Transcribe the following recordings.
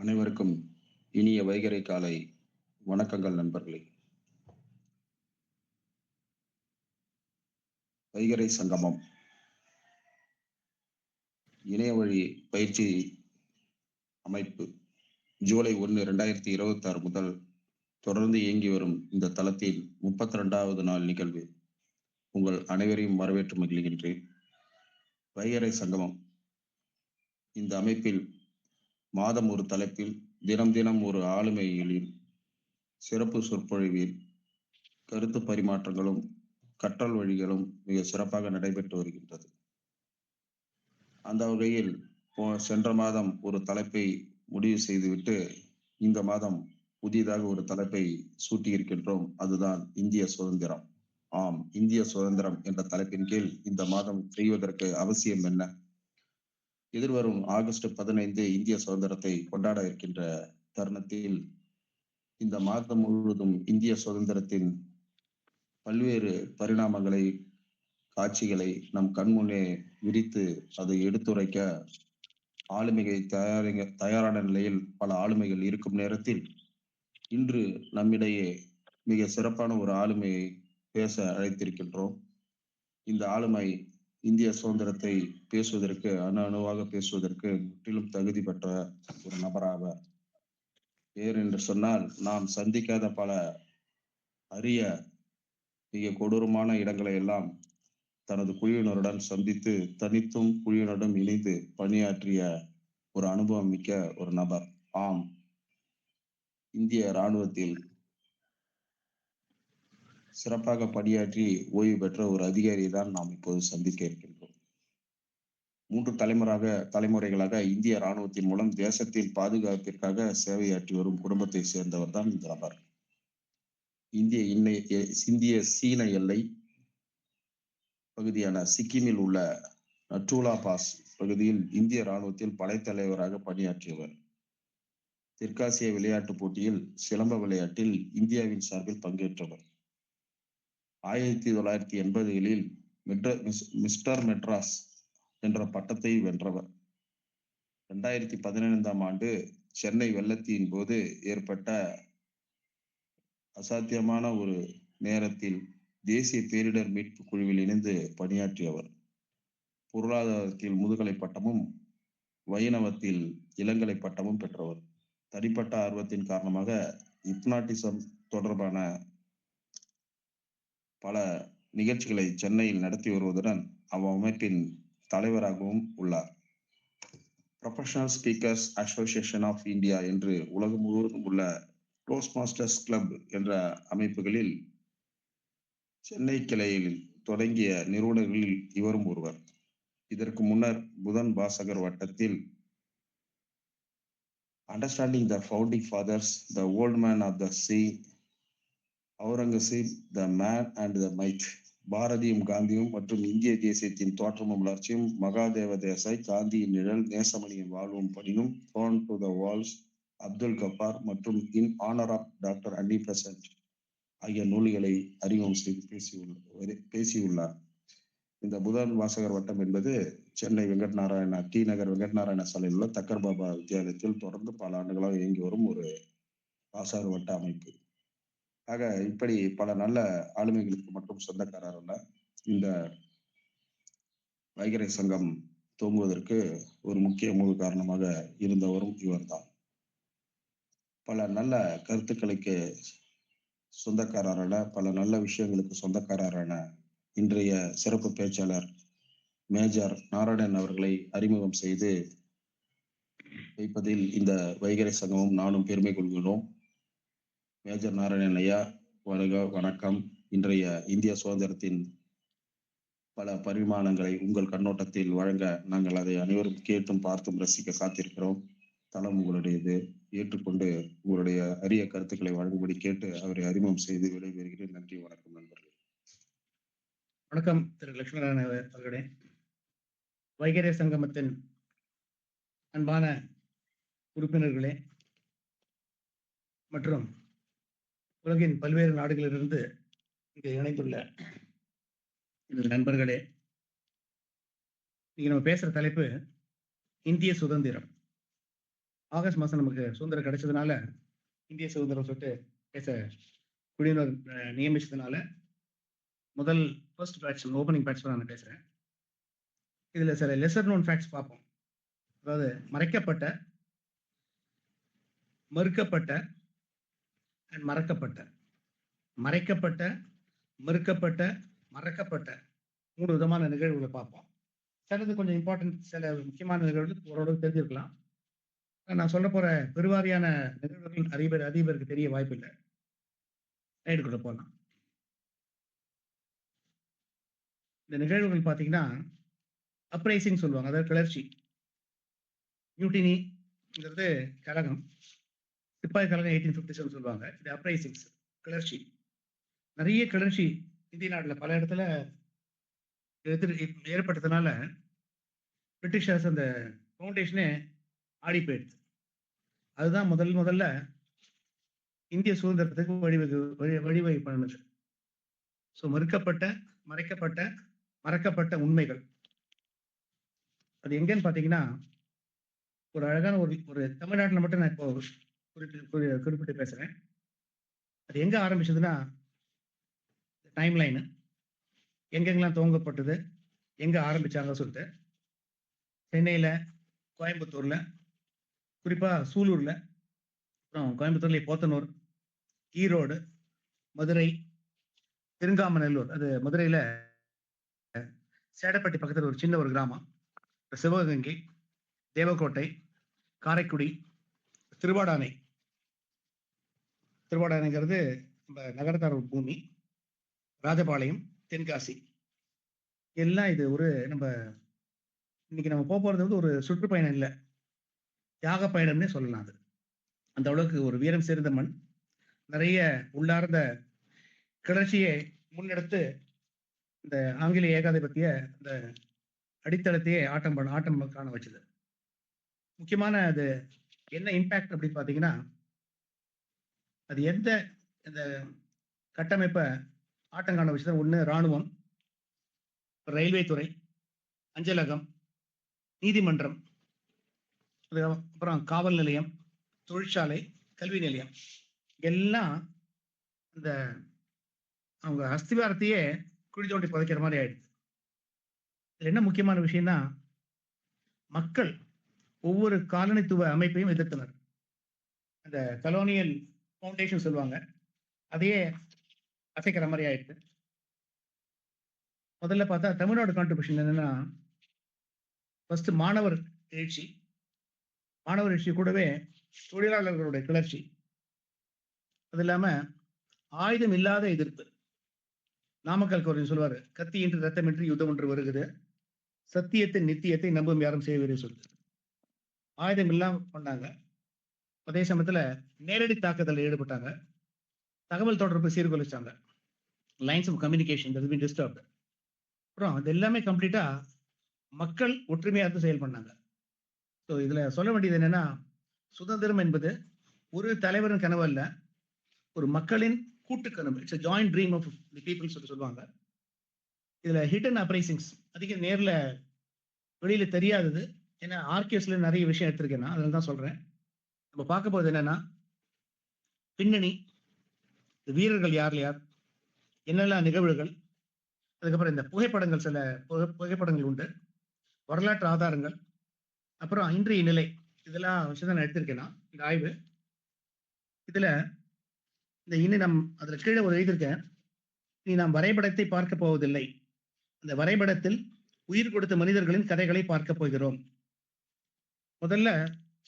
அனைவருக்கும் இனிய வைகறை காலை வணக்கங்கள் நண்பர்களே. வைகறை சங்கமம் இணைய வழி பயிற்சி அமைப்பு ஜூலை 1, 2026 முதல் தொடர்ந்து இயங்கி வரும் இந்த தளத்தின் 32வது நாள் நிகழ்வு. உங்கள் அனைவரையும் வரவேற்று மகிழ்கின்றேன். வைகறை சங்கமம் இந்த அமைப்பில் மாதம் ஒரு தலைப்பில் தினம் ஒரு ஆளுமைகளில் சிறப்பு சொற்பொழிவில் கருத்து பரிமாற்றங்களும் கற்றல் வழிகளும் மிக சிறப்பாக நடைபெற்று வருகின்றது. அந்த வகையில் சென்ற மாதம் ஒரு தலைப்பை முடிவு செய்துவிட்டு இந்த மாதம் புதிதாக ஒரு தலைப்பை சூட்டியிருக்கின்றோம். அதுதான் இந்திய சுதந்திரம். ஆம், இந்திய சுதந்திரம் என்ற தலைப்பின் கீழ் இந்த மாதம் செய்வதற்கு அவசியம் என்ன? எதிர்வரும் ஆகஸ்ட் 15 இந்திய சுதந்திரத்தை கொண்டாட இருக்கின்ற தருணத்தில் இந்த மாதம் முழுவதும் இந்திய சுதந்திரத்தின் பல்வேறு பரிணாமங்களை, காட்சிகளை நம் கண்முன்னே விரித்து அதை எடுத்துரைக்க ஆளுமைகள் தயாரான நிலையில் பல ஆளுமைகள் இருக்கும் நேரத்தில் இன்று நம்மிடையே மிக சிறப்பான ஒரு ஆளுமையை பேச அழைத்திருக்கின்றோம். இந்த ஆளுமை இந்திய சுதந்திரத்தை பேசுவதற்கு அணுவாக பேசுவதற்கு முற்றிலும் தகுதி பெற்ற ஒரு நபராக, ஏன் என்று சொன்னால் நாம் சந்திக்காத பல அரிய மிக கொடூரமான இடங்களை எல்லாம் தனது குழுவினருடன் சந்தித்து தனித்தும் குழுவினருடன் இணைந்து பணியாற்றிய ஒரு அனுபவம் மிக்க ஒரு நபர். ஆம், இந்திய இராணுவத்தில் சிறப்பாக பணியாற்றி ஓய்வு பெற்ற ஒரு அதிகாரியை தான் நாம் இப்போது சந்திக்க இருக்கின்றோம். 3 தலைமுறைகளாக இந்திய இராணுவத்தின் மூலம் தேசத்தின் பாதுகாப்பிற்காக சேவையாற்றி வரும் குடும்பத்தை சேர்ந்தவர் தான் இந்த நபர். இந்திய சீன எல்லை பகுதியான சிக்கிமில் உள்ள நட்டூலா பாஸ் பகுதியில் இந்திய இராணுவத்தில் படைத்தலைவராக பணியாற்றியவர். தெற்காசிய விளையாட்டுப் போட்டியில் சிலம்ப விளையாட்டில் இந்தியாவின் சார்பில் பங்கேற்றவர். 1980களில் மிஸ்டர் மெட்ராஸ் என்ற பட்டத்தை வென்றவர். 2015ஆம் ஆண்டு சென்னை வெள்ளத்தின் போது ஏற்பட்ட அசாத்தியமான ஒரு நேரத்தில் தேசிய பேரிடர் மீட்பு குழுவில் இணைந்து பணியாற்றியவர். பொருளாதாரத்தில் முதுகலை பட்டமும் வைணவத்தில் இளங்கலை பட்டமும் பெற்றவர். தனிப்பட்ட ஆர்வத்தின் காரணமாக ஹிப்னாட்டிசம் தொடர்பான பல நிகழ்ச்சிகளை சென்னையில் நடத்தி வருவதுடன் அவ்வமைப்பின் தலைவராகவும் உள்ளார். Professional speakers association of India என்று உலகம் முழுவதும் உள்ள டோஸ்ட் மாஸ்டர்ஸ் கிளப் என்ற அமைப்புகளில் சென்னை கிளையில் தொடங்கிய நிறுவனர்களில் இவரும் ஒருவர். இதற்கு முன்னர் புதன் வாசகர் வட்டத்தில் understanding the founding fathers, the old man of the sea, Aurangzeb, the man and the might, பாரதியும் காந்தியும் மற்றும் இந்திய தேசியத்தின் தோற்றமும் வளர்ச்சியும், மகாதேவ தேசாய், காந்தியின் நிழல், நேசமணியின் வாழ்வும் பணியும், throne to the walls, Abdul Ghaffar மற்றும் in honour of doctor Annie Besant ஆகிய நூல்களை அறிமுகம் செய்து பேசியுள்ளார். இந்த புதன் வாசகர் வட்டம் என்பது சென்னை டி நகர் வெங்கட்நாராயண சாலையில் உள்ள தக்கர் பாபா வித்தியாலயத்தில் தொடர்ந்து பல ஆண்டுகளாக இயங்கி வரும் ஒரு வாசகர் வட்ட அமைப்பு. ஆக இப்படி பல நல்ல ஆளுமைகளுக்கு மட்டும் சொந்தக்காரர் அல்ல, இந்த வைகறை சங்கம் தூங்குவதற்கு ஒரு முக்கிய மூல காரணமாக இருந்தவரும் இவர்தான். பல நல்ல கருத்துக்களுக்கு சொந்தக்காரரான, பல நல்ல விஷயங்களுக்கு சொந்தக்காரரான இன்றைய சிறப்பு பேச்சாளர் மேஜர் நாராயணன் அவர்களை அறிமுகம் செய்து வைப்பதில் இந்த வைகறை சங்கமும் நானும் பெருமை கொள்கிறோம். மேஜர் நாராயணன் ஐயா, வணக்கம். இன்றைய இந்திய சுதந்திரத்தின் பல பரிமாணங்களை உங்கள் கண்ணோட்டத்தில் வழங்க நாங்கள் அதை அனைவரும் கேட்டும் பார்த்தும் ரசிக்க காத்திருக்கிறோம். தளம் உங்களுடையது. ஏற்றுக்கொண்டு உங்களுடைய அரிய கருத்துக்களை வழங்கும்படி கேட்டு அவரை அறிமுகம் செய்து விடைபெறுகிறேன். நன்றி, வணக்கம் நண்பர்களே. வணக்கம் திரு லட்சுமணன் அவர்களே. வைகறை சங்கமத்தின் அன்பான உறுப்பினர்களே மற்றும் உலகின் பல்வேறு நாடுகளிலிருந்து இங்கு இணைந்துள்ள நண்பர்களே, நீங்க நம்ம பேசுற தலைப்பு இந்திய சுதந்திரம். ஆகஸ்ட் மாசம் நமக்கு சுதந்திரம் கிடைச்சதுனால இந்திய சுதந்திரம் சொல்லிட்டு பேச குடியினர் நியமிச்சதுனால முதல் ஃபர்ஸ்ட் பேட்ச் ஓப்பனிங் பேட்ச் நான் பேசுறேன். இதுல சில லெசர் நோன் ஃபேக்ட்ஸ் பார்ப்போம். அதாவது மறைக்கப்பட்ட, மறுக்கப்பட்ட அண்ட் மறக்கப்பட்ட. மறைக்கப்பட்ட, மறுக்கப்பட்ட, மறக்கப்பட்ட 3 விதமான நிகழ்வுகளை பார்ப்போம். சிலது கொஞ்சம் இம்பார்ட்டன்ட், சில முக்கியமான நிகழ்வுகள் ஓரளவு தெரிஞ்சிருக்கலாம். நான் சொல்ல போற பெருவாரியான நிகழ்வுகள் அதிபருக்கு தெரிய வாய்ப்பு இல்லை. ஸ்லைடுக்குள்ள போகலாம். இந்த நிகழ்வுகள் பார்த்தீங்கன்னா அப்ரைசிங் சொல்லுவாங்க, அதாவது கிளர்ச்சி. மியூட்டினிங்கிறது கழகம், சிப்பாய் கழகம் 1857 சொல்லுவாங்க. இது அப்ரைசிங்ஸ், கிளர்ச்சி. நிறைய கிளர்ச்சி இந்திய நாட்டில் பல இடத்துல ஏற்பட்டதுனால பிரிட்டிஷர்ஸ் அந்த ஃபவுண்டேஷனே ஆடி போயிடுது. அதுதான் முதல்ல இந்திய சுதந்திரத்துக்கு வழிவகை பண்ணுது. ஸோ மறுக்கப்பட்ட, மறைக்கப்பட்ட, மறக்கப்பட்ட உண்மைகள். அது எங்கன்னு பார்த்தீங்கன்னா, ஒரு அழகான ஒரு தமிழ்நாட்டில் மட்டும் நான் இப்போ குறிப்பிட்டு பேசுறேன். அது எங்க ஆரம்பிச்சதுன்னா, டைம் லைனு எங்கெங்கெல்லாம் துவங்கப்பட்டது, எங்க ஆரம்பிச்சாங்க சொல்லிட்டு, சென்னையில, கோயம்புத்தூர்ல, குறிப்பா சூலூர்ல, அப்புறம் கோயம்புத்தூர்ல போத்தனூர், ஈரோடு, மதுரை, திருங்காமநல்லூர், அது மதுரையில சேடப்பட்டி பக்கத்தில் ஒரு சின்ன ஒரு கிராமம், சிவகங்கை, தேவக்கோட்டை, காரைக்குடி, திருவாடானை. திருவாடானைங்கிறது நம்ம நகரத்தார் பூமி, ராஜபாளையம், தென்காசி, எல்லாம் இது ஒரு நம்ம இன்னைக்கு நம்ம போறது வந்து ஒரு சுற்றுப்பயணம் இல்லை, தியாக பயணம்னே சொல்லலாம். அது அந்த அளவுக்கு ஒரு வீரம் சேர்ந்த மண். நிறைய உள்ளார்ந்த கிளர்ச்சியை முன்னெடுத்து இந்த ஆங்கிலேய ஏகாதிபத்திய இந்த அடித்தளத்தையே ஆட்டம் காண வச்சது. முக்கியமான அது என்ன இம்பாக்ட் அப்படின்னு பார்த்தீங்கன்னா, அது எந்த இந்த கட்டமைப்பை ஆட்டம் காண வச்சது. ஒன்று இராணுவம், ரயில்வே துறை, அஞ்சலகம், நீதிமன்றம், அப்புறம் காவல் நிலையம், தொழிற்சாலை, கல்வி நிலையம், எல்லாம் இந்த அவங்க அஸ்திவாரத்தையே குழி தோண்டி புதைக்கிற மாதிரி ஆயிடுது. இதுல என்ன முக்கியமான விஷயம்னா, மக்கள் ஒவ்வொரு காலனித்துவ அமைப்பையும் எதிர்த்தனர். அந்த கலோனியல் ஃபவுண்டேஷன் சொல்லுவாங்க, அதையே அசைக்கிற மாதிரி ஆயிடுது. முதல்ல பார்த்தா தமிழ்நாடு கான்ட்ரிபியூஷன் என்னன்னா, ஃபர்ஸ்ட் மாணவர் எழுச்சி. மாணவர் எழுச்சி கூடவே தொழிலாளர்களுடைய கிளர்ச்சி. அது இல்லாம ஆயுதம் இல்லாத எதிர்ப்பு. நாமக்கல் கோரின் சொல்லுவாரு, கத்தியின்றி ரத்தமின்றி யுத்தம் ஒன்று வருகிறது, சத்தியத்தின் நித்தியத்தை நம்பும் யாரும் செய்வரே சொல்லுது. ஆயுதம் இல்லாம பண்ணாங்க. அதே சமயத்துல நேரடி தாக்குதலில் ஈடுபட்டாங்க. தகவல் தொடர்பு சீர்குலைச்சாங்க. Lines of communication disturbed. அப்புறம் அது எல்லாமே கம்ப்ளீட்டா மக்கள் ஒற்றுமையா இருந்து செயல் பண்ணாங்க. ஸோ இதுல சொல்ல வேண்டியது என்னன்னா, சுதந்திரம் என்பது ஒரு தலைவரின் கனவு அல்ல, ஒரு மக்களின் கூட்டு கனவு. It's joint dream of the people சொல்லுவாங்க. இதுல ஹிடன் அப்ரைசிங்ஸ் அதிகம் நேர்ல வெளியில தெரியாதது. ஏன்னா ஆர்கியூஸ்ல நிறைய விஷயம் எடுத்திருக்கேன், அதனால தான் சொல்றேன். நம்ம பார்க்க போது என்னன்னா, பின்னணி, வீரர்கள் யார் யார், என்னெல்லாம் நிகழ்வுகள், அதுக்கப்புறம் இந்த புகைப்படங்கள், சில புகைப்படங்கள் உண்டு, வரலாற்று ஆதாரங்கள், அப்புறம் இன்றைய நிலை. இதெல்லாம் விஷயம் தான் நான் எடுத்திருக்கேன்னா இந்த ஆய்வு. இதுல இந்த இன்னும் அதுல கீழே ஒரு எழுதியிருக்கேன், நீ நாம் வரைபடத்தை பார்க்க போவதில்லை, அந்த வரைபடத்தில் உயிர் கொடுத்த மனிதர்களின் கதைகளை பார்க்க போகிறோம். முதல்ல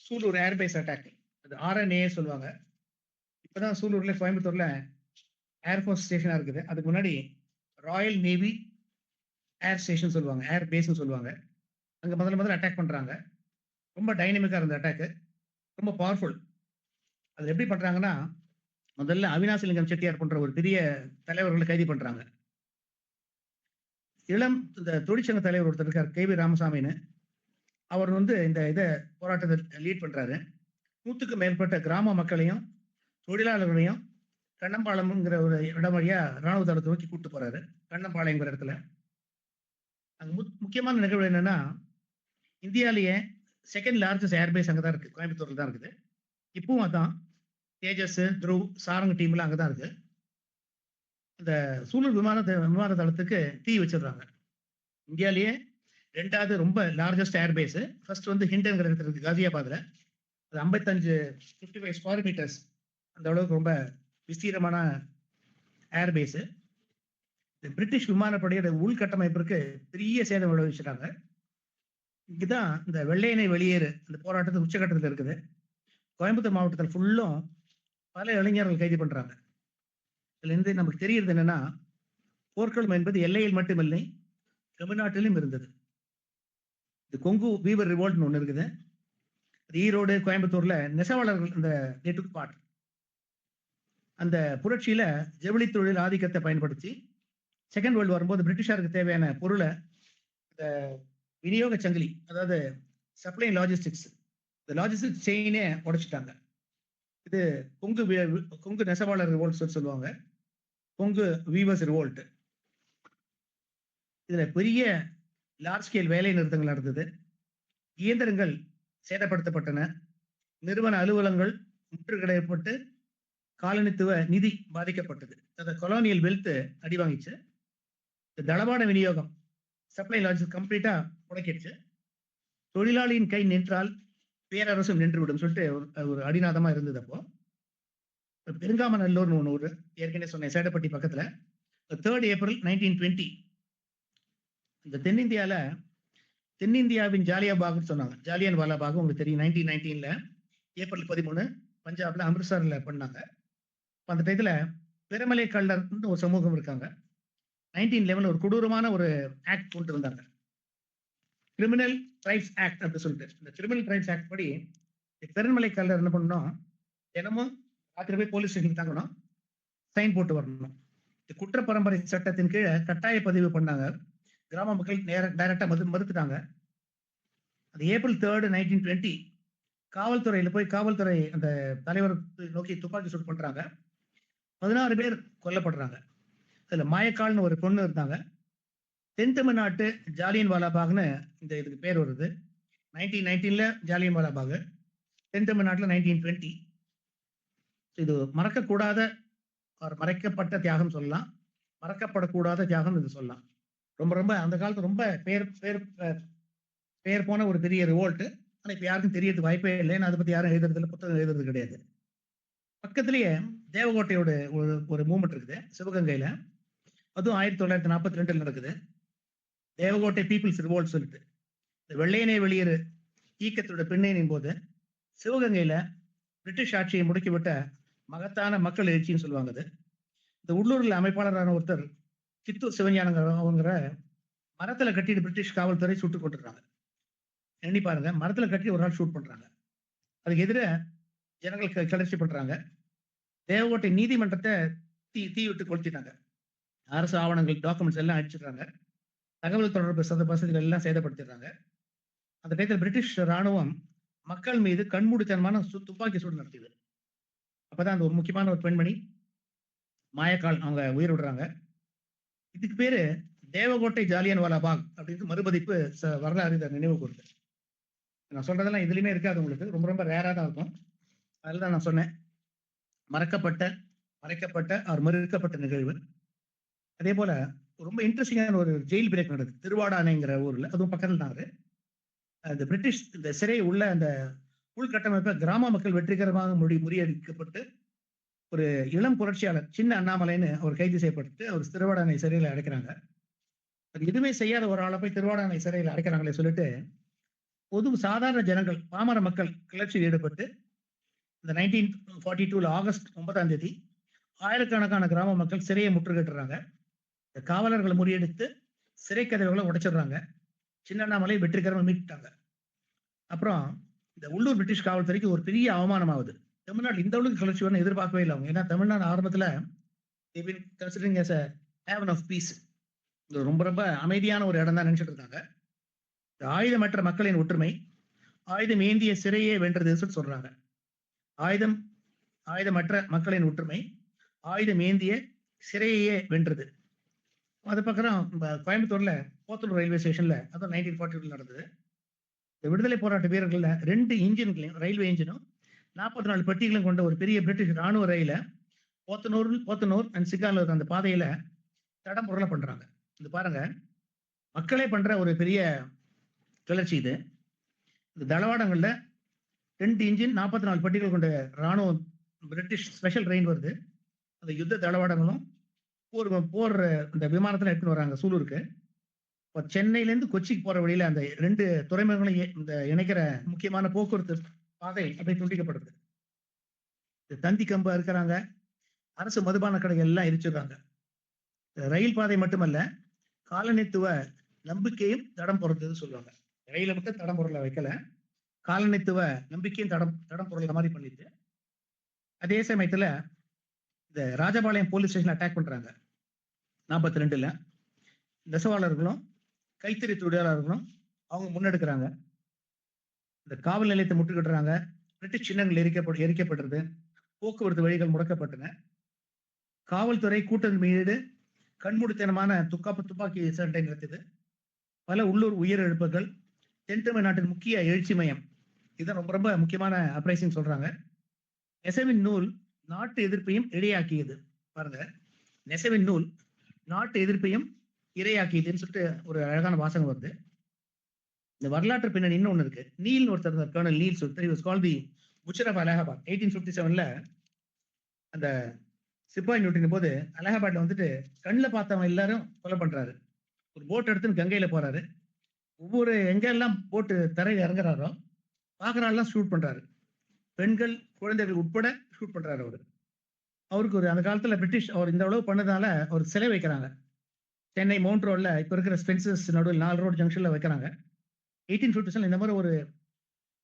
சூலூர் ஏர்பேஸ் அட்டாக், அது RNA சொல்லுவாங்க. இப்பதான் சூலூர்ல, கோயம்புத்தூர்ல ஏர்ஃபோர்ஸ் ஸ்டேஷனா இருக்குது. அதுக்கு முன்னாடி ராயல் நேவி ஏர் ஸ்டேஷன் சொல்லுவாங்க, ஏர் பேஸ்ன்னு சொல்லுவாங்க. அங்க முதல்ல அட்டாக் பண்றாங்க. ரொம்ப டைனமிக்கா இருந்த அட்டாக்கு, ரொம்ப பவர்ஃபுல். அது எப்படி பண்றாங்கன்னா, முதல்ல அவினாசிலிங்கம் செட்டியார் போன்ற ஒரு பெரிய தலைவர்களை கைது பண்றாங்க. இளம் இந்த தொழிற்சங்க தலைவர் ஒருத்தர் இருக்கார், KV ராமசாமின்னு. அவர் இந்த போராட்டத்தை லீட் பண்றாரு. 100க்கும் மேற்பட்ட கிராம மக்களையும் தொழிலாளர்களையும் கண்ணம்பாளையம்ங்கிற ஒரு இடம் வழியா ராணுவ தளத்தை நோக்கி கூட்டு போறாரு. கண்ணம்பாளையங்கிற இடத்துல அங்க முக்கியமான நிகழ்வு என்னன்னா, இந்தியாலேயே செகண்ட் லார்ஜஸ்ட் ஏர்பேஸ் அங்கே தான் இருக்கு, கோயம்புத்தூர்ல தான் இருக்குது. இப்பவும் அதான். தேஜஸ், த்ருவ், சாரங் டீம்லாம் அங்கே தான் இருக்கு. இந்த சூலூர் விமான தளத்துக்கு தீ வச்சிடுறாங்க. இந்தியாலேயே 2வது ரொம்ப லார்ஜஸ்ட் ஏர்பேஸ். ஃபர்ஸ்ட் வந்து ஹிண்டன்கிற இடத்துல இருக்கு, காசியாபாத்ல. அது 55 ஸ்கொயர் மீட்டர்ஸ், அந்த அளவுக்கு ரொம்ப விஸ்தீரமான ஏர்பேஸ். இந்த பிரிட்டிஷ் விமானப்படையோட உள்கட்டமைப்பிற்கு பெரிய சேதம் விளைவிச்சிட்டாங்க. இங்கதான் இந்த வெள்ளையனை வெளியேறு அந்த போராட்டத்து உச்சகட்டத்தில் இருக்குது. கோயம்புத்தூர் மாவட்டத்தில் ஃபுல்லும் பல இளைஞர்கள் கைது பண்றாங்க. இதுல இருந்து நமக்கு தெரியுது என்னன்னா, போர்க்களம் என்பது எல்லையில் மட்டுமில்லை, தமிழ்நாட்டிலும் இருந்தது. இது கொங்கு வீவர் ரிவோல்ட்னு ஒண்ணு இருக்குது. அது ஈரோடு, கோயம்புத்தூர்ல நெசவாளர்கள் இந்த பார்ட். அந்த புரட்சியில ஜவுளி தொழில் ஆதிக்கத்தை பயன்படுத்தி செகண்ட் வேர்ல்டு வரும்போது பிரிட்டிஷாருக்கு தேவையான பொருளை இந்த விநியோக சங்கிலி, அதாவது சப்ளை லாஜிஸ்டிக்ஸ், இந்த லாஜிஸ்டிக்ஸ் செயினே உடைச்சிட்டாங்க. இது கொங்கு நெசவாளர் ரிவோல்ட் சொல்லுவாங்க, கொங்கு வீவர்ஸ் ரிவோல்ட். இதுல பெரிய லார்ஜ் ஸ்கேல் வேலை நிறுத்தங்கள் நடந்தது. இயந்திரங்கள் சேதப்படுத்தப்பட்டன. நிறுவன அலுவலங்கள் முற்றுகையிடப்பட்டு காலனித்துவ நிதி பாதிக்கப்பட்டது. அந்த கொலோனியல் வெல்த் அடி வாங்கிச்சு. தளவாட விநியோகம், சப்ளை லாஜிஸ்டிக்ஸ் கம்ப்ளீட்டா முடக்கிடுச்சு. தொழிலாளியின் கை நின்றால் பேரரசும் நின்றுவிடும் சொல்லிட்டு ஒரு அடிநாதமா இருந்தது. அப்போ பெருங்காமநல்லூர்னு ஒன்று ஊர், ஏற்கனவே சொன்னேன், சேடப்பட்டி பக்கத்துல. 3 ஏப்ரல் 1920 இந்த தென்னிந்தியாவின் ஜாலியாபாக்னு சொன்னாங்க. ஜாலியன் வாலாபாக் உங்களுக்கு தெரியும். 1919 ஏப்ரல் 13 பஞ்சாப்ல அமிர்தசர்ல பண்ணாங்க. அந்த டயத்துல பெருமலை கள்ளர்னு ஒரு சமூகம் இருக்காங்க. 1911 ஒரு கொடூரமான ஒரு ஆக்ட் கொண்டு வந்தாங்க, கிரிமினல் ட்ரைப்ஸ் ஆக்ட் அப்படின்னு சொல்லிட்டு. இந்த கிரிமினல் ட்ரைப்ஸ் ஆக்ட் படி பெருமலை கள்ளர் என்ன பண்ணணும், தினமும் ராத்திரி போய் போலீஸ் ஸ்டேஷன் தங்கணும், சைன் போட்டு வரணும். இந்த குற்ற பரம்பரை சட்டத்தின் கீழே கட்டாய பதிவு பண்ணாங்க. கிராம மக்கள் டைரக்டா மறுத்துட்டாங்க. அது ஏப்ரல் 3, 1920 காவல்துறையில போய் காவல்துறை அந்த தலைவர் நோக்கி துப்பாக்கி சூட் பண்றாங்க. 16 பேர் கொல்லப்படுறாங்க. அதுல மாயக்கால்னு ஒரு பொண்ணு இருந்தாங்க. தென் தமிழ்நாட்டு ஜாலியன் வாலாபாக்னு இந்த இதுக்கு பேர் வருது. 1919 ஜாலியன் வாலாபாக், தென் தமிழ்நாட்டில் 1920. இது மறக்கக்கூடாத மறைக்கப்பட்ட தியாகம் சொல்லலாம், மறக்கப்படக்கூடாத தியாகம் இது சொல்லலாம். ரொம்ப ரொம்ப அந்த காலத்து ரொம்ப பேர் போன ஒரு பெரிய ரிவோல்ட். ஆனா இப்ப யாருக்கும் தெரியறது வாய்ப்பே இல்லை. ஏன்னா அதை பத்தி யாரும் எழுதுறது இல்லை, புத்தகம் எழுதுறது கிடையாது. பக்கத்திலேயே தேவகோட்டையோட ஒரு மூமெண்ட் இருக்குது சிவகங்கையில. அதுவும் 1942 நடக்குது. தேவகோட்டை பீப்புள்ஸ் ரிவோல்ட் சொல்லிட்டு இந்த வெள்ளையனே வெளியேறு இயக்கத்தோட பின்னணியின் போது சிவகங்கையில பிரிட்டிஷ் ஆட்சியை முடுக்கிவிட்ட மகத்தான மக்கள் எழுச்சின்னு சொல்லுவாங்க. அது இந்த உள்ளூரில் அமைப்பாளரான ஒருத்தர் சித்தூர் சிவஞானங்கிற மரத்துல கட்டிட்டு பிரிட்டிஷ் காவல்துறை சுட்டு கொண்டுறாங்க. எண்ணி பாருங்க, மரத்துல கட்டி ஒரு நாள் ஷூட் பண்றாங்க. அதுக்கு எதிர ஜனங்கள் கிளர்ச்சி பண்றாங்க. தேவகோட்டை நீதிமன்றத்தை தீ விட்டு கொளுத்திட்டாங்க. அரசு ஆவணங்கள், டாக்குமெண்ட்ஸ் எல்லாம் அடிச்சிடுறாங்க. தகவல் தொடர்பு வசதிகள் எல்லாம் சேதப்படுத்திடுறாங்க. அந்த டயத்தில் பிரிட்டிஷ் ராணுவம் மக்கள் மீது கண்மூடித்தனமான துப்பாக்கி சூடு நடத்தியது. அப்பதான் அந்த ஒரு முக்கியமான ஒரு பெண்மணி மாயக்கால் அவங்க உயிர் விடுறாங்க. இதுக்கு பேரு தேவகோட்டை ஜாலியன் வாலாபாக் அப்படின்னு மறுபதிப்பு வரலாறு இதை நினைவு கூறுது. நான் சொல்றதெல்லாம் இதுலயுமே இருக்காது, உங்களுக்கு ரொம்ப ரொம்ப ரேரா தான் இருக்கும். அதுதான் நான் சொன்னேன், மறைக்கப்பட்ட மறுக்கப்பட்ட நிகழ்வு. அதே போல ரொம்ப இன்ட்ரெஸ்டிங்கான ஒரு ஜெயில் பிரேக் நடக்குது திருவாடானைங்கிற ஊர்ல, அதுவும் பக்கத்தில் தான். அந்த பிரிட்டிஷ் இந்த சிறை உள்ள அந்த உள்கட்டமைப்பை கிராம மக்கள் வெற்றிகரமாக முறியடிக்கப்பட்டு ஒரு இளம் புரட்சியாளர் சின்ன அண்ணாமலைன்னு அவர் கைது செய்யப்பட்டு அவர் திருவாடானை சிறையில் அடைக்கிறாங்க. அது எதுவுமே செய்யாத ஒரு ஆளை போய் திருவாடானை சிறையில் அடைக்கிறாங்களே சொல்லிட்டு பொது சாதாரண ஜனங்கள், பாமர மக்கள் கிளர்ச்சியில் ஈடுபட்டு இந்த 1942 ஆகஸ்ட் 9 ஆயிரக்கணக்கான கிராம மக்கள் சிறையை முற்றுகையிடுறாங்க. காவலர்களை முறியடித்து சிறை கதவுகளை உடைச்சிடுறாங்க. சின்ன அண்ணாமலை வெற்றிகரமாக மீட்டாங்க. அப்புறம் இந்த உள்ளூர் பிரிட்டிஷ் காவல்துறைக்கு ஒரு பெரிய அவமானம் ஆகுது. தமிழ்நாடு இந்த அளவுக்கு கிளர்ச்சி வரணும் எதிர்பார்க்கவே இல்லை அவங்க. ஏன்னா தமிழ்நாடு ஆரம்பத்துல considering as a haven of peace, ரொம்ப ரொம்ப அமைதியான ஒரு இடம் தான் நினைச்சிட்டு இருக்காங்க. ஆயுதமற்ற மக்களின் ஒற்றுமை ஆயுதம் ஏந்திய சிறையே வென்றது சொல்றாங்க. ஆயுதமற்ற மக்களின் ஒற்றுமை ஆயுதம் ஏந்திய சிறையே வென்றது. அது பக்கம் கோயம்புத்தூர்ல போத்தூர் ரயில்வே ஸ்டேஷன்ல, அதுவும் 1942 நடந்தது. இந்த விடுதலை போராட்ட வீரர்கள்ல 2 இன்ஜின்களையும் ரயில்வே இன்ஜினும் 44 பெட்டிகளும் கொண்ட ஒரு பெரிய பிரிட்டிஷ் ராணுவ ரயில போத்தனூர் அண்ட் சிகாலூர் அந்த பாதையில தடம் புரள பண்றாங்க. இது பாருங்க, மக்களே பண்ற ஒரு பெரிய கிளர்ச்சி இது. இந்த தளவாடங்கள்ல 2 இன்ஜின் 44 பெட்டிகள் கொண்ட ராணுவ பிரிட்டிஷ் ஸ்பெஷல் ட்ரெயின் வருது. அந்த யுத்த தளவாடங்களும் போர் இந்த விமானத்துல எடுத்துட்டு வராங்க சூலூருக்கு. இப்போ சென்னையிலேருந்து கொச்சிக்கு போற வழியில அந்த 2 துறைமுகங்களையும் இந்த இணைக்கிற முக்கியமான போக்குவரத்து பாதை அப்படியே துண்டிக்கப்படுது. இந்த தந்தி கம்பு அறுக்கிறாங்க, அரசு மதுபான கடைகள் எல்லாம் எரிச்சிடுறாங்க. ரயில் பாதை மட்டுமல்ல, காலனித்துவ நம்பிக்கையும் தடம் புரண்டதுன்னு சொல்லுவாங்க. ரயில மட்டும் தடம் புரள வைக்கல, காலனித்துவ நம்பிக்கையும் தடம் புரள மாதிரி பண்ணிட்டு, அதே சமயத்துல இந்த ராஜபாளையம் போலீஸ் ஸ்டேஷன் அட்டாக் பண்றாங்க 42ல. நெசவாளர்களும் கைத்தறி தொழிலாளர்களும் அவங்க முன்னெடுக்கிறாங்க. இந்த காவல் நிலையத்தை முற்றுகிடுறாங்க. பிரிட்டிஷ் சின்னங்கள் எரிக்கப்படுறது, போக்குவரத்து வழிகள் முடக்கப்பட்டன. காவல்துறை கூட்டம் மீது கண்மூடித்தனமான துப்பாக்கி சண்டை நடத்தியது. பல உள்ளூர் உயிரிழப்புகள். தென் தமிழ்நாட்டின் முக்கிய எழுச்சி மையம், இதுதான் ரொம்ப ரொம்ப முக்கியமான அப்ரைசிங் சொல்றாங்க. நெசவின் நூல் நாட்டு எதிர்ப்பையும் இரையாக்கியது. பாருங்க, நெசவின் நூல் நாட்டு எதிர்ப்பையும் இரையாக்கியதுன்னு சொல்லிட்டு ஒரு அழகான வாசகம் வருது. இந்த வரலாற்று பின்னணி இன்னொன்னு இருக்கு. நீல் ஒருத்தர் இருந்தார், கர்னல் நீல் சொல்லிட்டு, தி புச்சர் ஆஃப் அலகாபாத். 1857ல அந்த சிப்பாய் நியூட்டின் போது அலகாபாத்ல வந்துட்டு கண்ணில் பார்த்தவன் எல்லாரும் கொலை பண்றாரு. ஒரு போட் எடுத்துன்னு கங்கையில போறாரு. ஒவ்வொரு எங்கெல்லாம் போட்டு தரையில் இறங்குறாரோ பார்க்குறாலாம் ஷூட் பண்றாரு. பெண்கள் குழந்தைகள் உட்பட ஷூட் பண்றாரு. அவருக்கு ஒரு அந்த காலத்துல பிரிட்டிஷ் அவர் இந்த அளவு பண்ணதால ஒரு சிலை வைக்கிறாங்க. சென்னை மவுண்ட் ரோட்ல இப்ப இருக்கிற ஸ்பென்சர்ஸ் நடுவில் 4 ரோடு ஜங்ஷன்ல வைக்கிறாங்க. 1857 இந்த மாதிரி ஒரு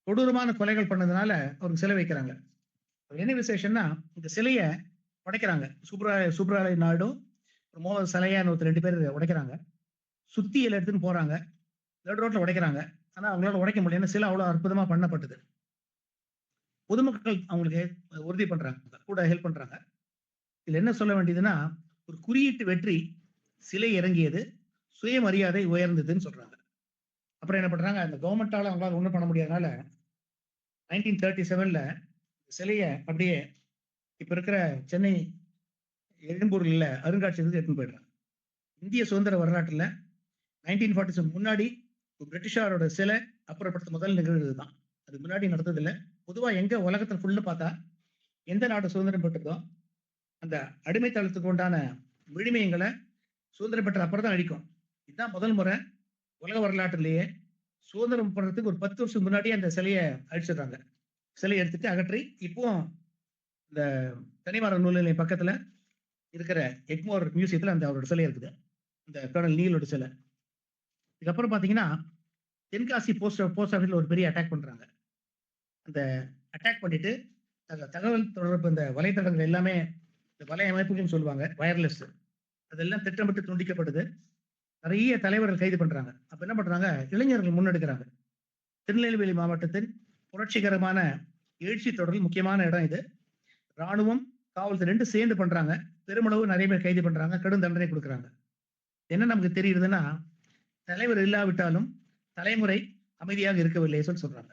கொடூரமான கொலைகள் பண்ணதுனால அவருக்கு சிலை வைக்கிறாங்க. என்ன விசேஷம்னா, இந்த சிலையை உடைக்கிறாங்க. சுப்ராய நாயுடு, மோகன் சலையான்னு ஒருத்தர் 2 பேர் உடைக்கிறாங்க. சுத்தியில எடுத்துன்னு போறாங்க, நடு ரோட்ல உடைக்கிறாங்க. ஆனா அவங்களால உடைக்க முடியல, சிலை அவ்வளவு அற்புதமா பண்ணப்பட்டது. பொதுமக்கள் அவங்களுக்கு உறுதி பண்றாங்க, கூட ஹெல்ப் பண்றாங்க. இதுல என்ன சொல்ல வேண்டியதுன்னா, ஒரு குறியீட்டு வெற்றி, சிலை இறங்கியது, சுயமரியாதை உயர்ந்ததுன்னு சொல்றாங்க. அப்புறம் என்ன பண்றாங்க, அந்த கவர்மெண்டால அவங்களால ஒண்ணும் பண்ண முடியாதனால 1937ல சிலையை அப்படியே இப்ப இருக்கிற சென்னை எழும்பூர்ல அருங்காட்சியகத்துக்கு எடுத்துன்னு போயிடுறாங்க. இந்திய சுதந்திர வரலாற்றுல 1947 முன்னாடி பிரிட்டிஷாரோட சிலை அப்புறப்படுத்த முதல் நிகழ்வு இதுதான். அது முன்னாடி நடந்ததில்லை. பொதுவா எங்க உலகத்துல ஃபுல்லு பார்த்தா எந்த நாடு சுதந்திரம் பெற்றதோ அந்த அடிமைத்தளத்துக்கு உண்டான விழுமியங்களை சுதந்திரம் பெற்ற அப்புறம் தான் அழிக்கும். இதுதான் முதல் முறை உலக வரலாற்றிலேயே சுதந்திரம் பண்றதுக்கு ஒரு 10 வருஷம் முன்னாடியே அந்த சிலையை அழிச்சிடுறாங்க. சிலையை எடுத்துட்டு அகற்றி இப்போ இந்த தனிமர நூல் நிலையம் பக்கத்துல இருக்கிற எக்மோர் மியூசியத்துல அந்த அவரோட சிலை இருக்குது, இந்த கர்னல் நீலோட சிலை. இதுக்கப்புறம் பாத்தீங்கன்னா தென்காசி போஸ்ட் ஆஃபீஸ்ல ஒரு பெரிய அட்டாக் பண்றாங்க. அந்த அட்டாக் பண்ணிட்டு அந்த தகவல் தொடர்பு இந்த வலைத்தளங்கள் எல்லாமே, இந்த வலை அமைப்புகள்னு சொல்லுவாங்க, வயர்லெஸ், அதெல்லாம் திட்டமிட்டு துண்டிக்கப்படுது. நிறைய தலைவர்கள் கைது பண்றாங்க. அப்ப என்ன பண்றாங்க, இளைஞர்கள் முன்னெடுக்கிறாங்க. திருநெல்வேலி மாவட்டத்தின் புரட்சிகரமான எழுச்சி தொடரில் முக்கியமான இடம் இது. ராணுவம், காவல்துறை 2 சேர்ந்து பண்றாங்க. பெருமளவு நிறைய பேர் கைது பண்றாங்க, கடும் தண்டனை கொடுக்குறாங்க. என்ன நமக்கு தெரியுதுன்னா, தலைவர் இல்லாவிட்டாலும் தலைமுறை அமைதியாக இருக்கவில்லை சொல்றாங்க.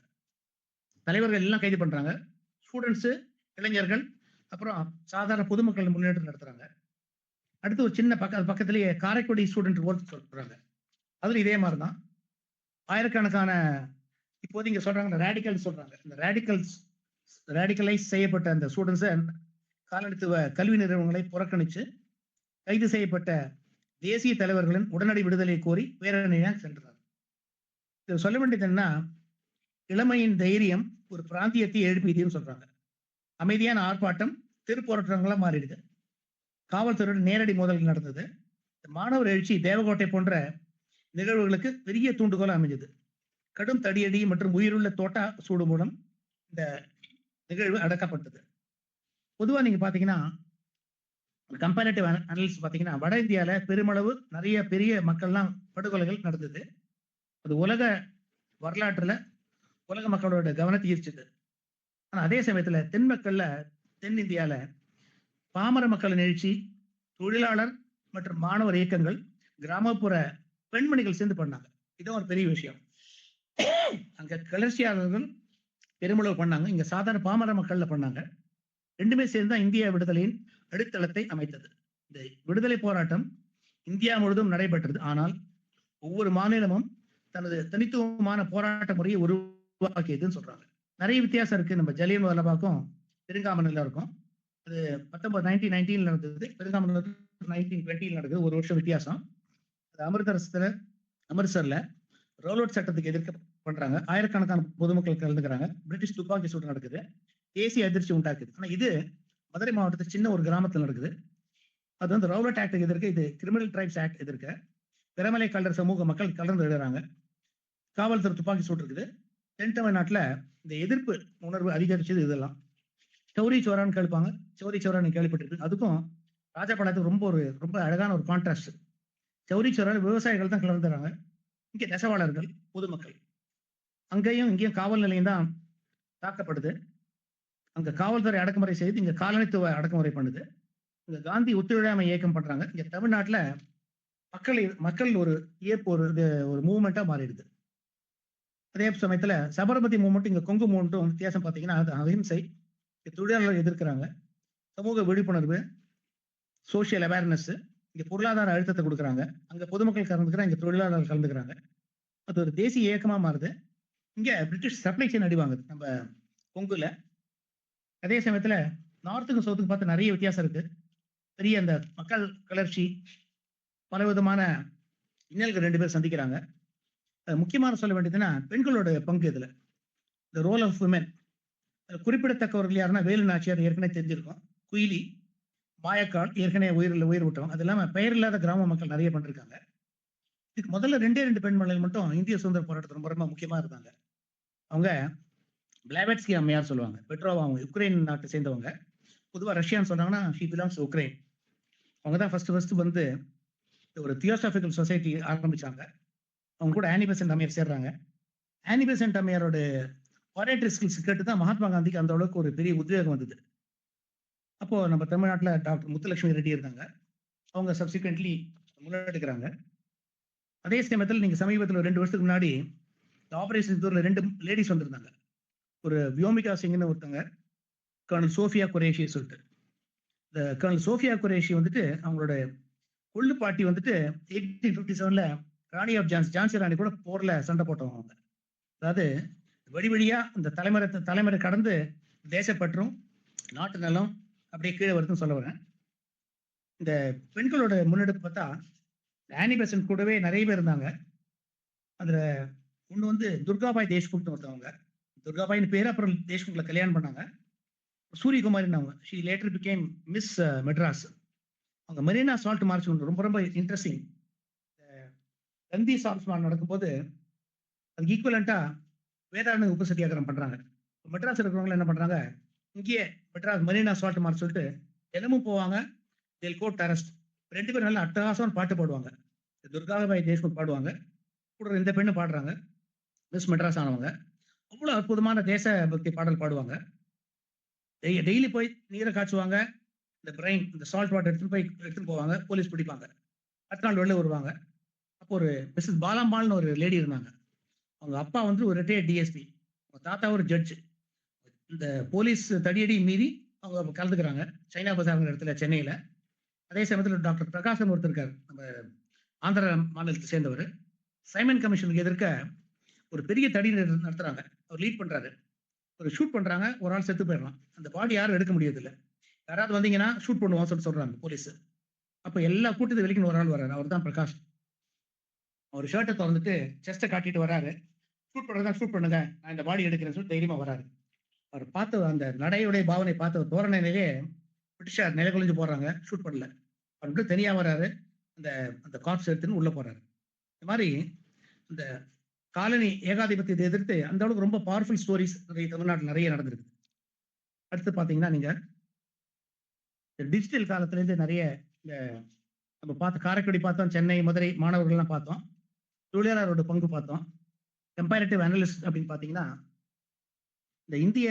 தலைவர்கள் எல்லாம் கைது பண்றாங்க, ஸ்டூடெண்ட்ஸ், இளைஞர்கள், அப்புறம் சாதாரண பொதுமக்கள் முன்னேற்றம் நடத்துறாங்க. அடுத்து ஒரு சின்ன பக்கத்திலேயே காரைக்குடி ஸ்டூடெண்ட் ஒர்க் சொல்றாங்க. அதுல இதே மாதிரிதான் ஆயிரக்கணக்கான இப்போது இங்க சொல்றாங்க ரேடிக்கல் சொல்றாங்க. இந்த ரேடிக்கலைஸ் செய்யப்பட்ட அந்த ஸ்டூடெண்ட்ஸை காலனித்துவ கல்வி நிறுவனங்களை புறக்கணிச்சு கைது செய்யப்பட்ட தேசிய தலைவர்களின் உடனடி விடுதலை கோரி பேரணியாக சென்றார். இது சொல்ல வேண்டியது என்ன, இளமையின் தைரியம் ஒரு பிராந்தியத்தை எழுப்பியதுன்னு சொல்றாங்க. அமைதியான ஆர்ப்பாட்டம் திருப்போராட்டங்களா மாறிடுது. காவல்துறையுடன் நேரடி மோதல்கள் நடந்தது. மாணவர் எழுச்சி தேவகோட்டை போன்ற நிகழ்வுகளுக்கு பெரிய தூண்டுகோல் அமைஞ்சது. கடும் தடியடி மற்றும் உயிருள்ள தோட்டா சூடு மூலம் இந்த நிகழ்வு அடக்கப்பட்டது. பொதுவா நீங்க பாத்தீங்கன்னா, கம்பேரிட்டிவ் அனாலிசிஸ் பாத்தீங்கன்னா, வட இந்தியால பெருமளவு நிறைய பெரிய மக்கள்லாம் படுகொலைகள் நடந்தது. அது உலக வரலாற்றுல உலக மக்களோட கவனத்தை ஈர்ச்சது. ஆனா அதே சமயத்துல தென் இந்தியால பாமர மக்களின் எழுச்சி, தொழிலாளர் மற்றும் மாணவர் இயக்கங்கள், கிராமப்புற பெண்மணிகள் சேர்ந்து பண்ணாங்க. இதுவும் ஒரு பெரிய விஷயம். அங்க கிளர்ச்சியாளர்கள் பெருமளவு பண்ணாங்க. இங்க சாதாரண பாமர மக்கள்ல பண்ணாங்க. 2மே சேர்ந்து தான் இந்திய விடுதலையின் அடித்தளத்தை அமைத்தது. இந்த விடுதலை போராட்டம் இந்தியா முழுவதும் நடைபெற்றது. ஆனால் ஒவ்வொரு மாநிலமும் தனது தனித்துவமான போராட்ட முறையை உருவாக்கியதுன்னு சொல்றாங்க. நிறைய வித்தியாசம் இருக்கு. நம்ம ஜலியன் வாலாபாக்கும் பெருங்காமனில் இருக்கும். அது 1919 நடந்தது. பெருங்காமனில் 1920 நடக்குது. ஒரு வருஷம் வித்தியாசம். அது அமிர்தசர்ல ரோலோட் சட்டத்துக்கு எதிர்க்க பண்றாங்க. ஆயிரக்கணக்கான பொதுமக்கள் கலந்துக்கிறாங்க. பிரிட்டிஷ் துப்பாக்கி சூடு நடக்குது. தேசிய அதிர்ச்சி உண்டாக்குது. ஆனா இது மதுரை மாவட்டத்தில் சின்ன ஒரு கிராமத்தில் நடக்குது. அது வந்து ரவுலட் ஆக்ட் எதிர்க்க, இது கிரிமினல் ட்ரைப்ஸ் ஆக்ட் எதிர்க்க திறமலை கல்லர் சமூக மக்கள் கலந்து எழுதுறாங்க. காவல்துறை துப்பாக்கி சூடு இருக்குது. தென் தமிழ்நாட்டுல இந்த எதிர்ப்பு உணர்வு அதிகரிச்சது இதெல்லாம். சௌரி சோரான்னு கேள்விப்பாங்க. சௌரி சோரா நீங்க கேள்விப்பட்டிருக்கு. அதுக்கும் ராஜபாளையத்துக்கு ரொம்ப அழகான ஒரு கான்ட்ராஸ்ட். சௌரி சோரால விவசாயிகள் தான் கலந்துறாங்க. இங்க நெசவாளர்கள், பொதுமக்கள். அங்கேயும் இங்கேயும் காவல் நிலையம் தான் தாக்கப்படுது. அங்க காவல்துறை அடக்குமுறை செய்து, இங்க காலனித்துவ அடக்குமுறை பண்ணுது. இங்க காந்தி ஒத்துழையாமை இயக்கம் பண்றாங்க. இங்க தமிழ்நாட்டுல மக்கள் ஒரு ஏற்பு ஒரு மூவ்மெண்டா மாறிடுது. அதே சமயத்துல சபர்மதி மூவ்மெண்ட், இங்க கொங்கு மூவ்மெண்ட்டும் வித்தியாசம் பார்த்தீங்கன்னா, அது அகிம்சை. தொழிலாளர்கள் எதிர்க்கிறாங்க. சமூக விழிப்புணர்வு, சோசியல் அவேர்னஸ். இங்க பொருளாதார அழுத்தத்தை கொடுக்குறாங்க. அங்க பொதுமக்கள் கலந்துக்கிறாங்க, இங்க தொழிலாளர்கள் கலந்துக்கிறாங்க. அது ஒரு தேசிய இயக்கமா மாறுது. இங்க பிரிட்டிஷ் சப்ளை செயின் அடிவாங்குது நம்ம கொங்குல. அதே சமயத்துல நார்த்துக்கும் சவுத்துக்கும் பார்த்து நிறைய வித்தியாசம் இருக்கு. பெரிய அந்த மக்கள் கிளர்ச்சி, பல விதமான இன்னல்கள் 2 பேர் சந்திக்கிறாங்க. முக்கியமான சொல்ல வேண்டியதுன்னா பெண்களோட பங்கு இதுல. இந்த ரோல் ஆஃப் விமென் குறிப்பிடத்தக்கவர்கள் யாருன்னா வேலு நாச்சியார் ஏற்கனவே தெரிஞ்சிருக்கும். குயிலி, மாயக்கால் ஏற்கனவே உயிர் விட்டோம். அது இல்லாம பெயர் இல்லாத கிராம மக்கள் நிறைய பண்ணிருக்காங்க. இதுக்கு முதல்ல 2 பெண்மணிகள் மட்டும் இந்திய சுதந்திர போராட்டத்தில் ரொம்ப ரொம்ப முக்கியமா இருந்தாங்க. அவங்க பிளாவெட்ஸ்கி அம்மையார் சொல்லுவாங்க. பெட்ரோவா, அவங்க யுக்ரைன் நாட்டை சேர்ந்தவங்க. பொதுவா ரஷ்யான்னு சொன்னாங்கன்னா ஷி பிலாங்ஸ் உக்ரைன். அவங்க தான் ஃபர்ஸ்ட் வந்து ஒரு தியோசாபிக்கல் சொசைட்டி ஆரம்பிச்சாங்க. அவங்க கூட ஆனி பெசன்ட் அம்மையார் சேர்றாங்க. ஆனி பெசன்ட் அம்மையாரோட ஆரேட்டரி ஸ்கில்ஸ் கேட்டு தான் மகாத்மா காந்திக்கு அந்த அளவுக்கு ஒரு பெரிய உத்வேகம் வந்தது. அப்போ நம்ம தமிழ்நாட்டுல டாக்டர் முத்துலட்சுமி ரெட்டி இருந்தாங்க. அவங்க சப்சிக்வென்ட்லி முன்னெடுக்கிறாங்க. அதே சமயத்தில் நீங்க சமீபத்தில் 2 வருஷத்துக்கு முன்னாடி ஆபரேஷன் சிந்தூர்ல 2 லேடிஸ் வந்திருந்தாங்க. ஒரு வியோமிகா சிங்னு ஒருத்தங்க, கர்னல் சோஃபியா குரேஷி சொல்லிட்டு. இந்த கர்னல் சோஃபியா குரேஷி வந்துட்டு அவங்களோட கொள்ளு பாட்டி வந்துட்டு 1857ல ராணி ஆஃப் ஜான்சி ராணி கூட போர்ல சண்டை போட்டவங்க அவங்க. அதாவது வழியா இந்த தலைமுறை கடந்து தேசப்பற்றும் நாட்டு நலம் அப்படியே கீழே வருதுன்னு சொல்ல வரேன். இந்த பெண்களோட முன்னெடுப்பு பார்த்தா ஆனி பெசன்ட் கூடவே நிறைய பேர் இருந்தாங்க. அதுல ஒண்ணு வந்து துர்காபாய் தேஷ்முக்னு ஒருத்தவங்க. துர்காபாய்னு பேரு. அப்புறம் தேஷ்முக்ல கல்யாணம் பண்ணாங்க. சூரியகுமாரின்னு அவங்க. She later became miss Madras. அவங்க மெரினா சால்ட் மார்ச் ரொம்ப ரொம்ப இன்ட்ரெஸ்டிங். கந்தி சால்ட் மார்ச் நடக்கும்போது அதுக்கு ஈக்குவலண்டா வேதாரண்ய உப்பு சத்தியாகிரகம் பண்றாங்க. மெட்ராஸ் இருக்கிறவங்க என்ன பண்றாங்க, இங்கேயே மெட்ராஸ் மெரினா சால்ட் மார்ச் சொல்லிட்டு தினமும் போவாங்க. தேல் கோட் அரெஸ்ட். 2 பேரும் நல்ல அட்டகாசம் பாட்டு பாடுவாங்க. துர்காபாய் தேஷ்முக் பாடுவாங்க, கூட இந்த பெண்ணு பாடுறாங்க. மிஸ் மெட்ராஸ் ஆனவங்க அவ்வளவு அற்புதமான தேச பக்தி பாடல் பாடுவாங்க. டெய்லி போய் நீரை காய்ச்சுவாங்க. இந்த பிரைன், இந்த சால்ட் வாட்டர் எடுத்துட்டு போவாங்க. போலீஸ் பிடிப்பாங்க. அடுத்த நாள் வெளில வருவாங்க. அப்போ ஒரு மிஸ்ஸஸ் பாலாம்பாள்னு ஒரு லேடி இருந்தாங்க. அவங்க அப்பா வந்து ஒரு ரிட்டையர்ட் டிஎஸ்பி. அவங்க தாத்தா ஒரு ஜட்ஜ். இந்த போலீஸ் தடியடி மீறி அவங்க கலந்துக்கிறாங்க சைனா பசார் இடத்துல சென்னையில. அதே சமயத்தில் டாக்டர் பிரகாசன் ஒருத்தர் இருக்காரு, நம்ம ஆந்திர மாநிலத்தை சேர்ந்தவர். சைமன் கமிஷனுக்கு எதிர்க்க ஒரு பெரிய தடி நடத்துறாங்க. அவர் லீட் பண்றாரு. ஒரு ஷூட் பண்றாங்க, ஒரு ஆள் செத்து போயிடலாம். அந்த பாடி யாரும் எடுக்க முடியாது இல்லை. யாராவது வந்தீங்கன்னா ஷூட் பண்ணுவோம் சொல்றாங்க போலீஸ். அப்ப எல்லா கூட்டத்தை வெளிக்கணும் ஒரு ஆள் வர்றாரு. அவர் தான் பிரகாஷ். அவர் ஷர்ட்டை திறந்துட்டு செஸ்ட்டை காட்டிட்டு வராரு. ஷூட் பண்ணுங்க, நான் இந்த பாடி எடுக்கிறேன்னு சொல்லி தைரியமா வராரு. அவர் பார்த்த அந்த நடையுடைய பாவனை பார்த்த தோரணையிலேயே பிரிட்டிஷார் நிலை குலைஞ்சு போடுறாங்க. ஷூட் பண்ணல. அவர் மட்டும் தனியா வராரு. அந்த அந்த கார்ப்ஸ் எடுத்துன்னு உள்ள போறாரு. இந்த மாதிரி இந்த காலனி ஏகாதிபத்தியத்தை எதிர்த்து அந்த அளவுக்கு ரொம்ப பவர்ஃபுல் ஸ்டோரிஸ் தமிழ்நாட்டில் நிறைய நடந்திருக்கு. அடுத்து பாத்தீங்கன்னா நீங்க டிஜிட்டல் காலத்துல இருந்து நிறைய நம்ம பார்த்த காரைக்குடி பார்த்தோம், சென்னை, மதுரை மாணவர்கள்லாம் பார்த்தோம், தொழிலாளரோட பங்கு பார்த்தோம். கம்பேரிட்டிவ் அனலிஸ்ட் அப்படின்னு பாத்தீங்கன்னா இந்த இந்திய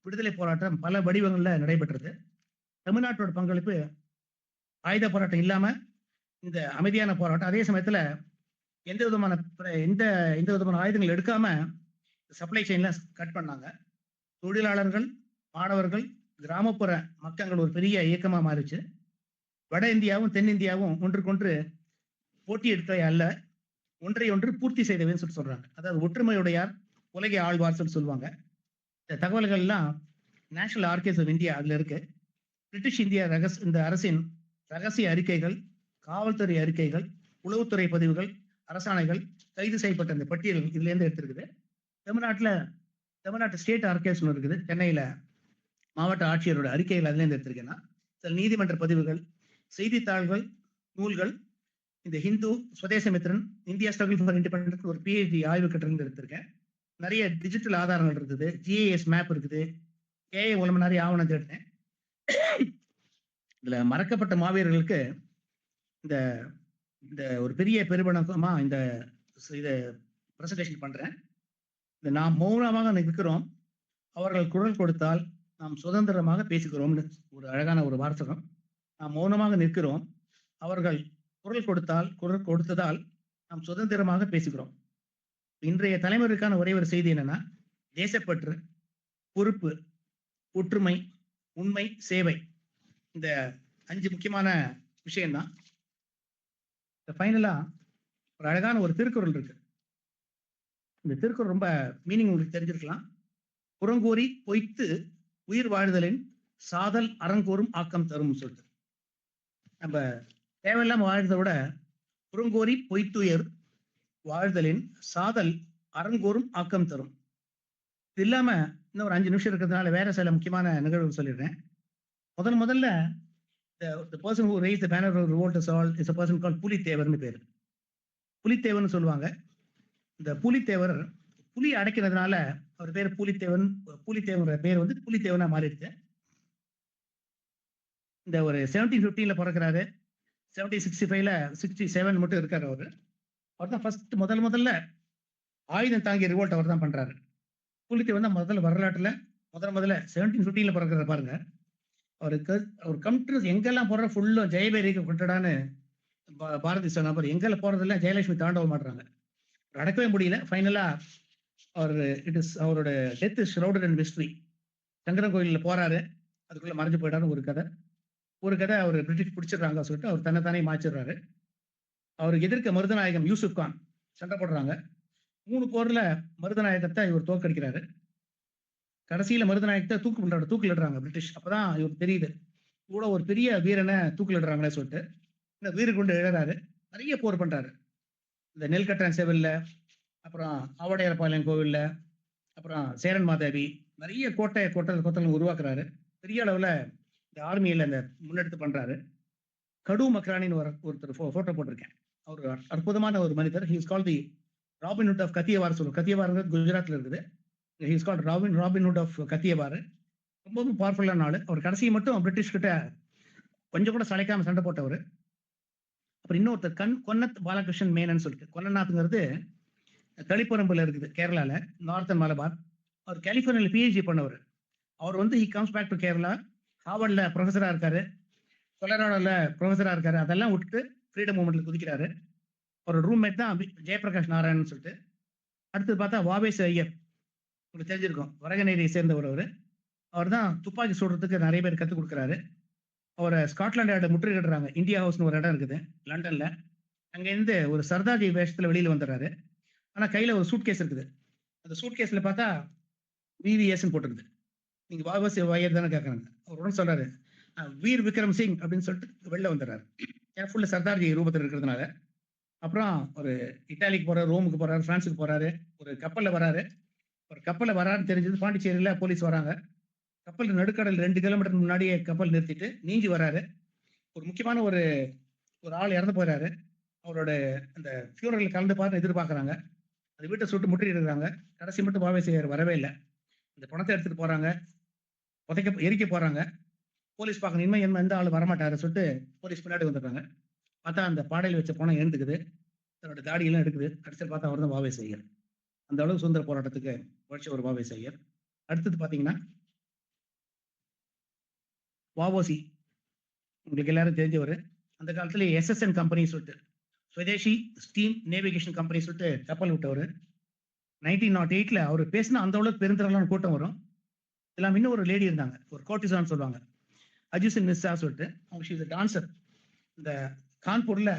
விடுதலை போராட்டம் பல வடிவங்கள்ல நடைபெற்றது. தமிழ்நாட்டோட பங்களிப்பு ஆயுத போராட்டம் இல்லாம இந்த அமைதியான போராட்டம். அதே சமயத்துல எந்த விதமான எந்த எந்த விதமான ஆயுதங்கள் எடுக்காம சப்ளை செயின்ல கட் பண்ணாங்க. தொழிலாளர்கள், மாணவர்கள், கிராமப்புற மக்கள் ஒரு பெரிய இயக்கமா மாறிச்சு. வட இந்தியாவும் தென்னிந்தியாவும் ஒன்றுக்கொன்று போட்டி எடுத்தவை அல்ல, ஒன்றை ஒன்று பூர்த்தி செய்தவைன்னு சொல்றாங்க. அதாவது ஒற்றுமையுடையார் உலகை ஆழ்வார் சொல்லுவாங்க. இந்த தகவல்கள் எல்லாம் நேஷனல் ஆர்கைவ்ஸ் ஆஃப் இந்தியா அதுல இருக்கு. பிரிட்டிஷ் இந்திய இந்த அரசின் ரகசிய அறிக்கைகள், காவல்துறை அறிக்கைகள், உளவுத்துறை பதிவுகள், அரசாணைகள், கைது செய்யப்பட்ட அந்த பட்டியல் இதுல இருந்து எடுத்திருக்குது. தமிழ்நாட்டு ஸ்டேட் ஆர்கைவ்ஸ் இருக்குது சென்னையில, மாவட்ட ஆட்சியரோட அறிக்கைகள் அதுல இருந்து எடுத்திருக்கேன்னா, சில நீதிமன்ற பதிவுகள், செய்தித்தாள்கள், நூல்கள், இந்த Hindu, Swadesamitran, India struggle for independence ஒரு PhD ஆய்வு கட்டுரைன்னு எடுத்திருக்கேன். நிறைய டிஜிட்டல் ஆதாரங்கள் இருக்குது, GIS மேப் இருக்குது, AI மூலமா நிறைய ஆவணம் தேடினேன். இதுல மறக்கப்பட்ட மாவீரர்களுக்கு இந்த இந்த ஒரு பெரிய பெருவணக்கமா இந்த இதை பிரசன்டேஷன் பண்றேன். இந்த நாம் மௌனமாக நிற்கிறோம், அவர்கள் குரல் கொடுத்தால் நாம் சுதந்திரமாக பேசுகிறோம்னு ஒரு அழகான ஒரு வாசகம். நாம் மௌனமாக நிற்கிறோம், அவர்கள் குரல் கொடுத்ததால் நாம் சுதந்திரமாக பேசுகிறோம். இன்றைய தலைமுறைக்கான ஒரே ஒரு செய்தி என்னன்னா, தேசப்பற்று, பொறுப்பு, ஒற்றுமை, உண்மை, சேவை, இந்த 5 முக்கியமான விஷயம்தான். ஃபைனலா ஒரு அழகான ஒரு திருக்குறள் இருக்கு. இந்த திருக்குறள் ரொம்ப மீனிங் உங்களுக்கு தெரிஞ்சிருக்கலாம். புறங்கூறி பொய்த்து உயிர் வாழ்தலின் சாதல் அறங்கூறும் ஆக்கம் தரும் சொல்லிட்டு. நம்ம தேவையில்லாம வாழ்றதை விட புறங்கோரி பொய்த்துயர் வாழ்தலின் சாதல் அறங்கூறும் ஆக்கம் தரும். இது இல்லாம இன்னும் ஒரு 5 நிமிஷம் இருக்கிறதுனால வேற சில முக்கியமான நிகழ்வுகள் சொல்லிடுறேன். முதல்ல the person who raised the banner of revolt is a person called புலித்தேவர்னு பேரு. புலித்தேவர்னு சொல்லுவாங்க. இந்த புலித்தேவர் புலி அடக்கிறதுனால அவர் பேர் புலித்தேவன் பேர் வந்து புலித்தேவனா மாறிடுச்சு. இந்த ஒரு 1715 பிறக்கிறாரு, 1765 67 மட்டும் இருக்காரு அவரு. அவர் தான் ஃபர்ஸ்ட் முதல்ல ஆயுதம் தாங்கிய ரிவோல்ட் அவர் தான் பண்றாரு. புலித்தேவன் தான் முதல்ல வரலாற்றுல முதல்ல 1715 பிறக்கிறார் பாருங்க. அவர் கம்ப்யூட்டர் எங்கெல்லாம் போற ஃபுல்லும் ஜெயபேரிக்கு கொண்டடான்னு பாரதி சொன்ன மாதிரி எங்கெல்லாம் போறதில்ல ஜெயலட்சுமி தாண்டவ மாட்டுறாங்க. அடக்கவே முடியல. ஃபைனலா அவரோட death is shrouded in mystery. சங்கரன் கோயிலில் போறாரு, அதுக்குள்ள மறைஞ்சு போயிட்டாரு. ஒரு கதை அவர் பிரிட்டிஷ் பிடிச்சிடுறாங்க சொல்லிட்டு அவர் தன்னைத்தானே மாச்சிடுறாரு. அவருக்கு எதிர்க்க மருதநாயகம் யூசுப் கான் சண்டை போடுறாங்க. 3 போர்ல மருதநாயகத்தை இவர் தோற்கடிக்கிறாரு. கடைசியில மருதநாயகத்தை தூக்கிலிடுறாங்க பிரிட்டிஷ். அப்பதான் இவருக்கு தெரியுது கூட ஒரு பெரிய வீரனை தூக்கிலிடுறாங்களே சொல்லிட்டு இந்த வீரர் கொண்டு எழுறாரு. நிறைய போர் பண்றாரு. இந்த நெல்கட்டான் செவல்ல, அப்புறம் ஆவடையார்பாளையம் கோவில்ல, அப்புறம் சேரன் மாதேவி, நிறைய கோட்டை உருவாக்குறாரு. பெரிய அளவுல இந்த ஆர்மியில இந்த முன்னெடுத்து பண்றாரு. கடு மக்ரானின்னு ஒருத்தர் போட்டோ போட்டிருக்கேன். அவர் அற்புதமான ஒரு மனிதர். He is called the Robin Hood of Kathiawar சொல்லுவோம். கத்தியவாருங்கிறது குஜராத்ல இருக்குது. He is called Robin Hood of Kathiawar. ரொம்பவும் பவர்ஃபுல்லான ஆளு. அவர் கடைசி மட்டும் பிரிட்டிஷ் கிட்ட கொஞ்சம் கூட சளைக்காம சண்டை போட்டவர். அப்புறம் இன்னொருத்தர் கொன்னத் பாலகிருஷ்ணன் மேனன் சொல்லிட்டு, கொன்னநாத்ங்கிறது களிப்பரம்புல இருக்குது, கேரளால, நார்த்தன் மலபார். அவர் கலிபோர்னியால PhD பண்ணவர். அவர் வந்து he comes back to Kerala. ஹார்வர்ட்ல ப்ரொஃபஸரா இருக்காரு, கொலராடோல ப்ரொஃபஸரா இருக்காரு. அதெல்லாம் விட்டுட்டு ஃப்ரீடம் மூவ்மெண்ட்ல குதிக்கிறாரு. ஒரு ரூம்மேட் தான் ஜெயபிரகாஷ் நாராயணன் சொல்லிட்டு. அடுத்தது பார்த்தா வாவேஸ் ஐயர், உங்களுக்கு தெரிஞ்சிருக்கும், வரகநேரியை சேர்ந்தவர். அவர் தான் துப்பாக்கி சுடுறதுக்கு நிறைய பேர் கற்றுக் கொடுக்குறாரு. அவரை ஸ்காட்லாண்டு முற்றுகையிடுறாங்க. இந்தியா ஹவுஸ்னு ஒரு இடம் இருக்குது லண்டன்ல. அங்கேருந்து ஒரு சர்தார்ஜி வேஷத்துல வெளியில வந்துடுறாரு. ஆனா கையில ஒரு சூட் கேஸ் இருக்குது. அந்த சூட் கேஸ்ல பார்த்தா VVS போட்டிருக்குது. நீங்க வாவேஸ் ஐயர் தானே கேட்கறாங்க. அவர் உடனே சொல்றாரு வீர் விக்ரம் சிங் அப்படின்னு சொல்லிட்டு வெளில வந்துடுறாரு. ஏன்னா ஃபுல்லு சர்தார்ஜி ரூபத்தில் இருக்கிறதுனால. அப்புறம் ஒரு இட்டாலிக்கு போறாரு, ரோமுக்கு போறாரு, பிரான்ஸுக்கு போறாரு. ஒரு கப்பல்ல வராருன்னு தெரிஞ்சது. பாண்டிச்சேரியில போலீஸ் வராங்க. கப்பல் நடுக்கடல் 2 கிலோமீட்டர் முன்னாடியே கப்பல் நிறுத்திட்டு நீஞ்சி வராரு. ஒரு முக்கியமான ஒரு ஆள் இறந்து போயிறாரு. அவரோட அந்த ஃபியூனரல் கலந்து பார்த்து எதிர்பார்க்கறாங்க. அது வீட்டை சுட்டு முற்றிடுறாங்க. கடைசி மட்டும் வாவேஸ் ஐயர் வரவே இல்லை. இந்த பணத்தை எடுத்துட்டு போறாங்க, எரிக்க போறாங்க. போலீஸ் பார்க்கணும், இனிமே எந்த ஆள் வரமாட்டாரு சொல்லிட்டு போலீஸ் பின்னாடி வந்துடுறாங்க. பார்த்தா அந்த பாடையில் வச்ச பணம் எழுந்துக்குது, தன்னோட தாடியெல்லாம் எடுக்குது. கடைசியில் பார்த்தா அவர் தான் வாவேஸ் ஐயர். அந்த அளவு சுதந்திர போராட்டத்துக்கு உழைச்ச ஒரு வாவேஸ் ஐயர். அடுத்தது பார்த்தீங்கன்னா வாவோசி, உங்களுக்கு எல்லாரும் தெரிஞ்சவர். அந்த காலத்துல SSN கம்பெனி சொல்லிட்டு ஸ்வதேசி ஸ்டீம் நேவிகேஷன் கம்பெனி சொல்லிட்டு கப்பல் விட்டவர். 1908ல அவர் பேசினா அந்த அளவுக்கு பெருந்திரளான கூட்டம் வரும். இதெல்லாம் இன்னும் ஒரு லேடி இருந்தாங்க, ஒரு கோர்டிசான் சொல்லுவாங்க, அஜிசன் மிஸ்ஸா சொல்லிட்டு. அவங்க ஷீ இஸ் டான்சர். இந்த கான்பூர்ல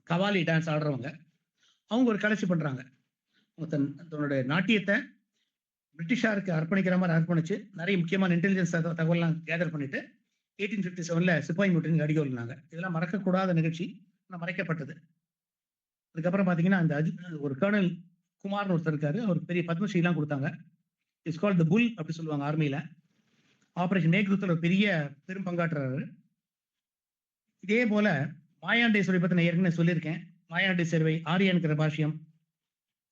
கவாலி டான்ஸ் ஆடுறவங்க. அவங்க ஒரு கலர்ச்சி பண்றாங்க. அவங்க தன்னுடைய நாட்டியத்தை பிரிட்டிஷாருக்கு அர்ப்பணிக்கிற மாதிரி அர்ப்பணிச்சு நிறைய முக்கியமான இன்டெலிஜென்ஸ் தகவல்லாம் கேதர் பண்ணிட்டு 1857ல சிப்பாய் முற்றின் அடிகோலினாங்க. இதெல்லாம் மறக்கக்கூடாத நிகழ்ச்சி, ஆனால் மறைக்கப்பட்டது. அதுக்கப்புறம் பார்த்தீங்கன்னா அந்த ஒரு கர்னல் குமார்னு ஒருத்தர் இருக்காரு, அவர் பெரிய பத்மஸ்ரீலாம் கொடுத்தாங்க. இட்ஸ் கால்ட் த புல் அப்படி சொல்லுவாங்க ஆர்மியில. ஆபரேஷன் நேக்ருத்தில் ஒரு பெரிய பெரும் பங்காற்றுறாரு. இதே போல மாயாண்டேஸ்வரி பற்றி நான் ஏற்கனவே சொல்லியிருக்கேன். மாயாண்டேஸ்வரி ஆரியனுக்கிற பாஷ்யம்.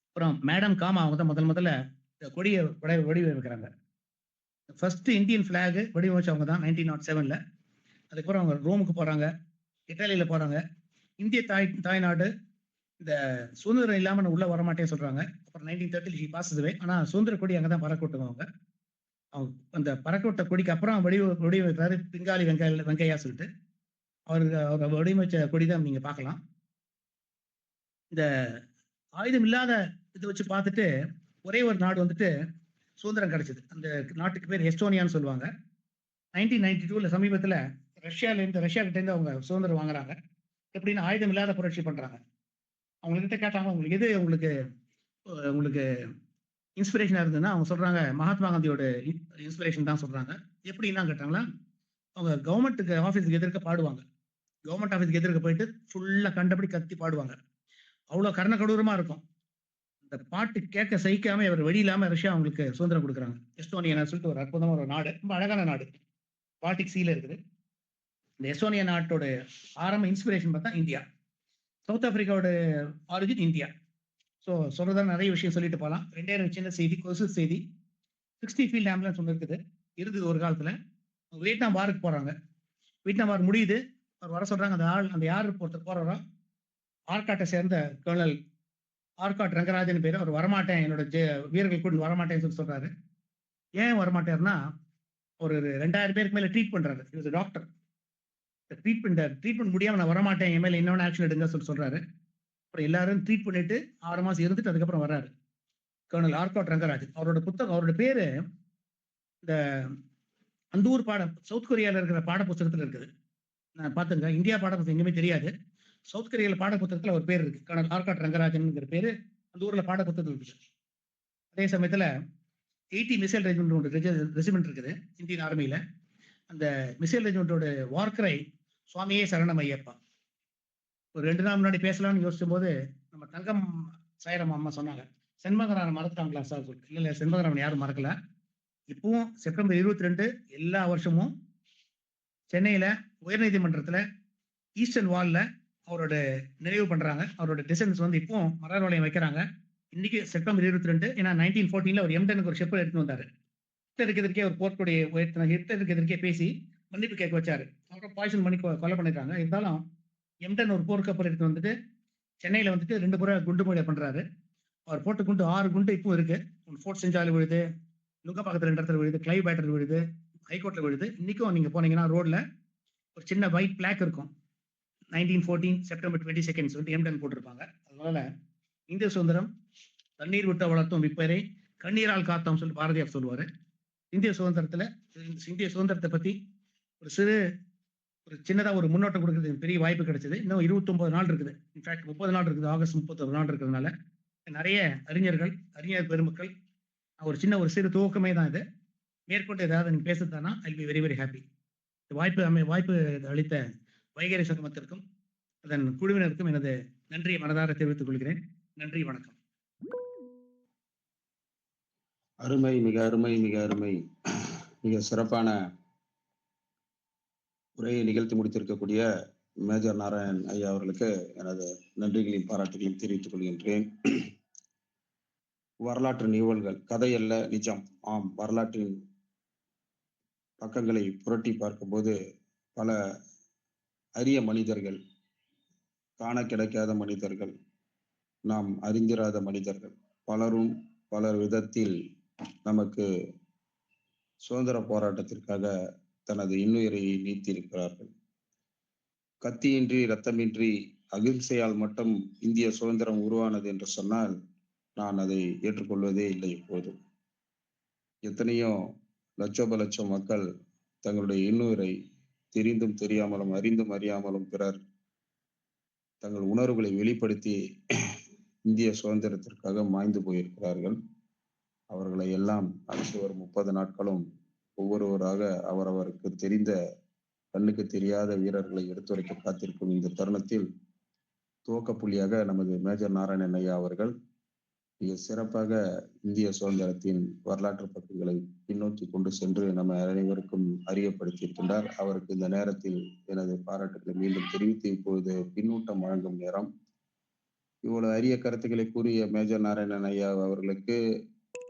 அப்புறம் மேடம் காமா அவங்க தான் முதல்ல கொடியை வடிவமைக்கிறாங்க. ஃபர்ஸ்ட் இந்தியன் ஃபிளாக் வடிவமைச்சவங்க தான் 1907ல. அதுக்கப்புறம் அவங்க ரோமுக்கு போறாங்க, இத்தாலியில போறாங்க. இந்திய தாய்நாடு இந்த சுதந்திரம் இல்லாம நான் உள்ள வரமாட்டேன்னு சொல்றாங்க. அப்புறம் 1930 ஷி பாசஸ் அவே. ஆனா சுதந்திர கொடி அங்கதான் பறக்க விட்டுவாங்க. அவங்க அந்த பறக்க விட்ட கொடிக்கு அப்புறம் வடிவமைக்கிறாரு பிங்காலி வெங்கையா சொல்லிட்டு. அவர் வடிவமைச்ச கொடி தான் நீங்க பார்க்கலாம். இந்த ஆயுதம் இல்லாத இதை வச்சு பார்த்துட்டு ஒரே ஒரு நாடு வந்துட்டு சுதந்திரம் கிடைச்சது. அந்த நாட்டுக்கு பேர் எஸ்டோனியான்னு சொல்லுவாங்க. 1992ல சமீபத்தில் ரஷ்யா கிட்ட இருந்து அவங்க சுதந்திரம் வாங்குறாங்க. எப்படின்னு ஆயுதம் இல்லாத புரட்சி பண்றாங்க. அவங்ககிட்ட கேட்டாங்க, உங்களுக்கு எது உங்களுக்கு இன்ஸ்பிரேஷனா இருந்ததுன்னா அவங்க சொல்றாங்க மகாத்மா காந்தியோட இன்ஸ்பிரேஷன் தான் சொல்றாங்க. எப்படின்னா கேட்டாங்களா, அவங்க கவர்மெண்ட் ஆஃபீஸுக்கு எதிர்க்க பாடுவாங்க. கவர்மெண்ட் ஆஃபீஸுக்கு எதிர்க்க போயிட்டு ஃபுல்லா கண்டபடி கத்தி பாடுவாங்க. அவ்வளவு கர்ண கடூரமா இருக்கும். இந்த பாட்டு கேட்க சகிக்காம அவர் வழி இல்லாம ரஷ்யா அவங்களுக்கு சுதந்திரம் கொடுக்குறாங்க. எஸ்டோனியா சொல்லிட்டு ஒரு அற்புதமான ஒரு நாடு, ரொம்ப அழகான நாடு, பால்டிக் சீல இருக்குது. இந்த எஸ்டோனியா நாட்டோட ஆரம்ப இன்ஸ்பிரேஷன் பார்த்தா இந்தியா. சவுத் ஆப்பிரிக்காவோட ஆரிஜின் இந்தியா. ஸோ சொல்றதா நிறைய விஷயம் சொல்லிட்டு போகலாம். 2000 சின்ன செய்தி, கொசு செய்தி. 60 ஃபீல்ட் ஆம்புலன்ஸ் ஒன்று இருக்குது, இருந்தது ஒரு காலத்துல. வியட்நாம் வாருக்கு போறாங்க. வியட்நாம் வார் முடியுது, அவர் வர சொல்றாங்க. அந்த யார் ஒருத்தர் போறாரோ, ஆர்காட்டை சேர்ந்த கர்னல் ஆர்காட் ரங்கராஜன் பேரு. அவர் வரமாட்டேன், என்னோட வீரர்கள் கூட வரமாட்டேன்னு சொல்றாரு. ஏன் வரமாட்டாருன்னா, ஒரு 2000 பேருக்கு மேல ட்ரீட் பண்றாரு. இவர் டாக்டர். ட்ரீட்மெண்ட் முடியாம நான் வரமாட்டேன், என் மேல இன்னொன்னு ஆக்ஷன் எடுங்க சொல்றாரு. அப்புறம் எல்லாரும் ட்ரீட் பண்ணிட்டு 6 மாசம் இருந்துட்டு அதுக்கப்புறம் வர்றாரு கர்னல் ஆர்காட் ரங்கராஜன். அவரோட புத்தகம், அவரோட பேரு இந்த அந்த ஊர் பாடம் சவுத் கொரியால இருக்கிற பாட புத்தகத்துல இருக்குது. நான் பார்த்துங்க, இந்தியா பாட புத்தகம் எங்கேயுமே தெரியாது. சவுத் கொரியால பாட புத்தகத்துல ஒரு பேர் இருக்கு, கர்னல் ஆர்காட் ரங்கராஜன் பேரு அந்த ஊர்ல பாட புத்தகத்தில் இருக்குது. அதே சமயத்துல 80 மிசைல் ரெஜிமெண்ட் இருக்குது இந்தியன் ஆர்மியில. அந்த மிசைல் ரெஜிமெண்டோட வார்க்கரை சுவாமியே சரணம் ஐயப்பா. ஒரு 2 நாள் முன்னாடி பேசலாம்னு யோசிச்சும் போது நம்ம தங்கம் சாயிரம் அம்மா சொன்னாங்க, செண்பகராமன் மறந்துட்டாங்களா சார் சொல்லிட்டு. இல்ல செண்பகராமன் யாரும் மறக்கல. இப்பவும் செப்டம்பர் 22 எல்லா வருஷமும் சென்னையில உயர்நீதிமன்றத்துல ஈஸ்டர்ன் வால்ல அவரோட நினைவு பண்றாங்க. அவரோட டிசைன்ஸ் வந்து இப்போ மலர் வளையம் வைக்கிறாங்க. இன்னைக்கு செப்டம்பர் 22. ஏன்னா 1914ல ஒரு எம்டனுக்கு ஒரு ஷெப்பர் எடுத்துன்னு வந்தாரு. ஹிட்லருக்கு எதிர்க்கே ஒரு போர்க்கொடியை உயர்த்தினாங்க. ஹிட்லருக்கு எதிர்க்கே பேசி மன்னிப்பு கேட்க வச்சாரு. அப்புறம் பாய்சன் பண்ணி கொலை பண்ணிருக்காங்க. இருந்தாலும் எம்டன் ஒரு போர்க்கப்பல் எடுத்து வந்துட்டு சென்னையில வந்துட்டு 2 முறை குண்டு மழை பண்றாரு. அவர் போட்டு குண்டு 6 குண்டு இப்போ இருக்கு. ஃபோர்ட் செஞ்சாலு விழுது, நுங்கப்பாக்கத்துல 2 இடத்துல விழுது, கிளைவ் பேட்டர் விழுது, ஹைகோர்ட்ல விழுது. இன்னைக்கும் நீங்க போனீங்கன்னா ரோட்ல ஒரு சின்ன ஒயிட் பிளாக் இருக்கும், 1914 செப்டம்பர் 22 சொல்லிட்டு எம்டன் போட்டிருப்பாங்க. அதனால இந்திய சுதந்திரம் தண்ணீர் விட்ட வளர்த்தும் விப்பரை கண்ணீரால் காத்தோம் சொல்லி பாரதியார் சொல்லுவாரு. இந்திய சுதந்திரத்தை பத்தி ஒரு சின்னதா ஒரு முன்னோட்டம் கொடுக்கறது பெரிய வாய்ப்பு கிடைச்சது. இன்னும் 29 நாள் இருக்குது. இன்ஃபேக்ட் 30 நாள் இருக்குது. ஆகஸ்ட் 31 நாள் இருக்கிறதுனால நிறைய அறிஞர் பெருமக்கள், ஒரு சிறு துவக்கமே தான் இது. மேற்கொண்டு ஏதாவது நீங்க பேசுறதானா I be very very happy. வாய்ப்பு அளித்த வைகரை சங்கமத்திற்கும் அதன் குழுவினருக்கும் எனது நன்றியை மனதார தெரிவித்துக் கொள்கிறேன். நன்றி, வணக்கம். அருமை, மிக அருமை, மிக அருமை. மிக சிறப்பான உரையை நிகழ்த்தி முடித்திருக்கக்கூடிய மேஜர் நாராயண் ஐயா அவர்களுக்கு எனது நன்றிகளையும் பாராட்டுகளையும் தெரிவித்துக் கொள்கின்றேன். வரலாற்று நிகழ்வுகள் கதை அல்ல, நிஜம். ஆம், வரலாற்றின் பக்கங்களை புரட்டி பார்க்கும்போது பல அரிய மனிதர்கள், காண கிடைக்காத மனிதர்கள், நாம் அறிந்திராத மனிதர்கள் பலரும் பலர் விதத்தில் நமக்கு சுதந்திர போராட்டத்திற்காக தனது இன்னுயிரை நீத்திருக்கிறார்கள். கத்தியின்றி இரத்தமின்றி அகிம்சையால் மட்டும் இந்திய சுதந்திரம் உருவானது என்று சொன்னால் நான் அதை ஏற்றுக்கொள்வதே இல்லை. இப்போது எத்தனையோ லட்சோப லட்சம் மக்கள் தங்களுடைய இன்னுயிரை தெரிந்தும் தெரியாமலும் அறிந்தும் அறியாமலும் பிறர் தங்கள் உணர்வுகளை வெளிப்படுத்தி இந்திய சுதந்திரத்திற்காக மாய்ந்து போயிருக்கிறார்கள். அவர்களை எல்லாம் அடுத்து வரும் 30 நாட்களும் ஒவ்வொருவராக அவரவருக்கு தெரிந்த கண்ணுக்கு தெரியாத வீரர்களை எடுத்துரைக்க காத்திருக்கும் இந்த தருணத்தில் துவக்க புள்ளியாக நமது மேஜர் நாராயணன் ஐயா அவர்கள் மிக சிறப்பாக இந்திய சுதந்திரத்தின் வரலாற்று பகுதிகளை பின்னோக்கி கொண்டு சென்று நம்ம அனைவருக்கும் அறியப்படுத்தியிருக்கின்றார். அவருக்கு இந்த நேரத்தில் எனது பாராட்டுகளை மீண்டும் தெரிவித்து இப்பொழுது பின்னூட்டம் வழங்கும் நேரம். இவ்வளவு அரிய கருத்துக்களை கூறிய மேஜர் நாராயணன் ஐயா அவர்களுக்கு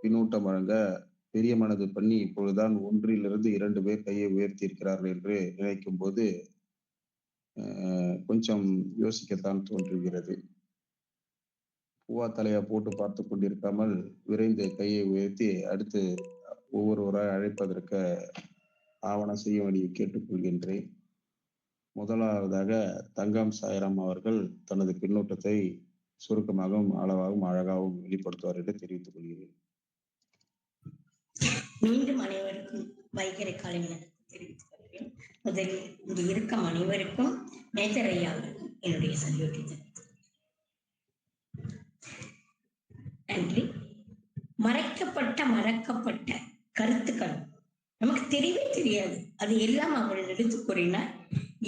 பின்னூட்டம் வழங்க பெரிய மனது பண்ணி இப்பொழுதுதான் 1 to 2 பேர் கையை உயர்த்தி இருக்கிறார்கள் என்று நினைக்கும் போது கொஞ்சம் யோசிக்கத்தான் தோன்றுகிறது. பூவா தலையா போட்டு பார்த்து கொண்டிருக்காமல் விரைந்து கையை உயர்த்தி அடுத்து ஒவ்வொருவராக அழைப்பதற்கு ஆவணம் செய்ய வேண்டிய கேட்டுக்கொள்கின்றேன். முதலாவதாக தங்கம் சாய்ராம் அவர்கள் தனது பின்னூட்டத்தை சுருக்கமாகவும் அளவாகவும் அழகாகவும் வெளிப்படுத்துவார் என்று தெரிவித்துக் கொள்கிறேன். மீண்டும் அனைவருக்கும் வைகரை காலை தெரிவித்துக் கொள்கிறேன். முதலில் இங்கு இருக்கும் அனைவருக்கும் மேஜர் ஐயாவிற்கும் என்னுடைய சல்யூட்டை தெரிவித்துக் நன்றி. மறைக்கப்பட்ட கருத்துக்கள் நமக்கு தெரியவே தெரியாது. அது எல்லாம் அவர்கள் எடுத்து கூறினார்.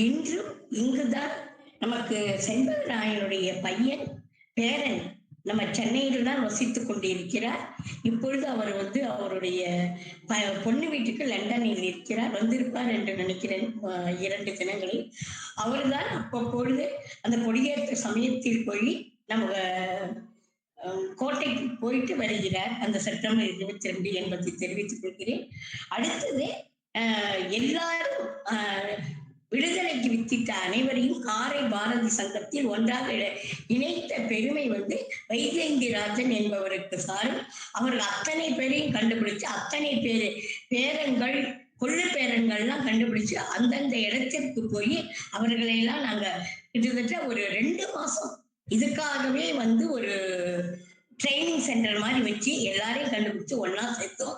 இன்றும் இங்குதான் நமக்கு செண்பகராயனுடைய பையன் பேரன் நம்ம சென்னையில் தான் வசித்துக் கொண்டிருக்கிறார். இப்பொழுது அவர் அவருடைய பொண்ணு வீட்டுக்கு லண்டனில் இருக்கிறார். வந்திருப்பார் என்று நினைக்கிறேன் 2 தினங்களில். அவர்தான் அப்பொழுது அந்த கொடியேற்ற சமயத்தில் போய் நம்ம கோட்டைக்கு போயிட்டு வருகிறார். அந்த செப்டம்பர் 22 என்பதை தெரிவித்துக் கொள்கிறேன். அடுத்தது எல்லாரும் விடுதலைக்கு வித்திட்ட அனைவரையும் காரை பாரதி சங்கத்தில் ஒன்றாக இணைத்த பெருமை வைஜெயந்திராஜன் என்பவருக்கு சாரும். அவர்கள் அத்தனை பேரையும் கண்டுபிடிச்சு அத்தனை பேரங்கள் கொள்ளு பேரங்கள்லாம் கண்டுபிடிச்சு அந்தந்த இடத்திற்கு போய் அவர்களை எல்லாம் நாங்க கிட்டத்தட்ட ஒரு 2 மாசம் இதுக்காகவே ஒரு ட்ரைனிங் சென்டர் மாதிரி வச்சு எல்லாரையும் கண்டுபிடிச்சு ஒன்னா சேர்த்தோம்.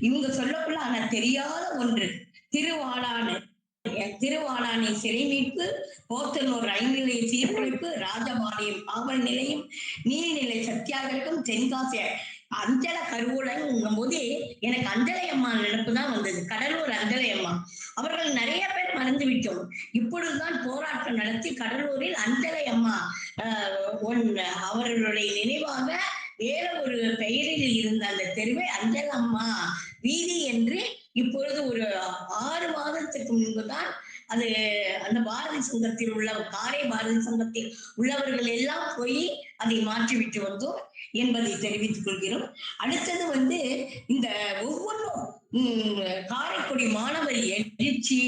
இவங்க சொல்லக்குள்ள ஆனா தெரியாத ஒன்று திருவாளானை சிறை மீட்பு, போத்தனூர் ரயில் நிலைய சீர்குலைப்பு, ராஜபாளையம் காவல் நிலையம், நீர்நிலை சத்தியாகிரகம், தென்காசி அஞ்சல கருவூலங்கும் போது எனக்கு அஞ்சலை அம்மா நினைப்பு தான் வந்தது. கடலூர் அஞ்சலை அம்மா அவர்கள் நிறைய பேர் மறந்து விட்டோம். இப்பொழுதுதான் போராட்டம் நடத்தி கடலூரில் அஞ்சலை அம்மா அவர்களுடைய நினைவாக வேற ஒரு பெயரில் இருந்த அந்த தெருவை அஞ்சல் அம்மா வீதி என்று இப்பொழுது ஒரு 6 மாதத்துக்கு முன்புதான் அது அந்த பாரதி சங்கத்தில் உள்ள காரை பாரதி சங்கத்தில் உள்ளவர்கள் எல்லாம் போய் அதை மாற்றிவிட்டு வந்தோம் என்பதை தெரிவித்துக் கொள்கிறோம். அடுத்தது இந்த ஒவ்வொன்றும் காரைக்குடி மாணவர் எழுச்சி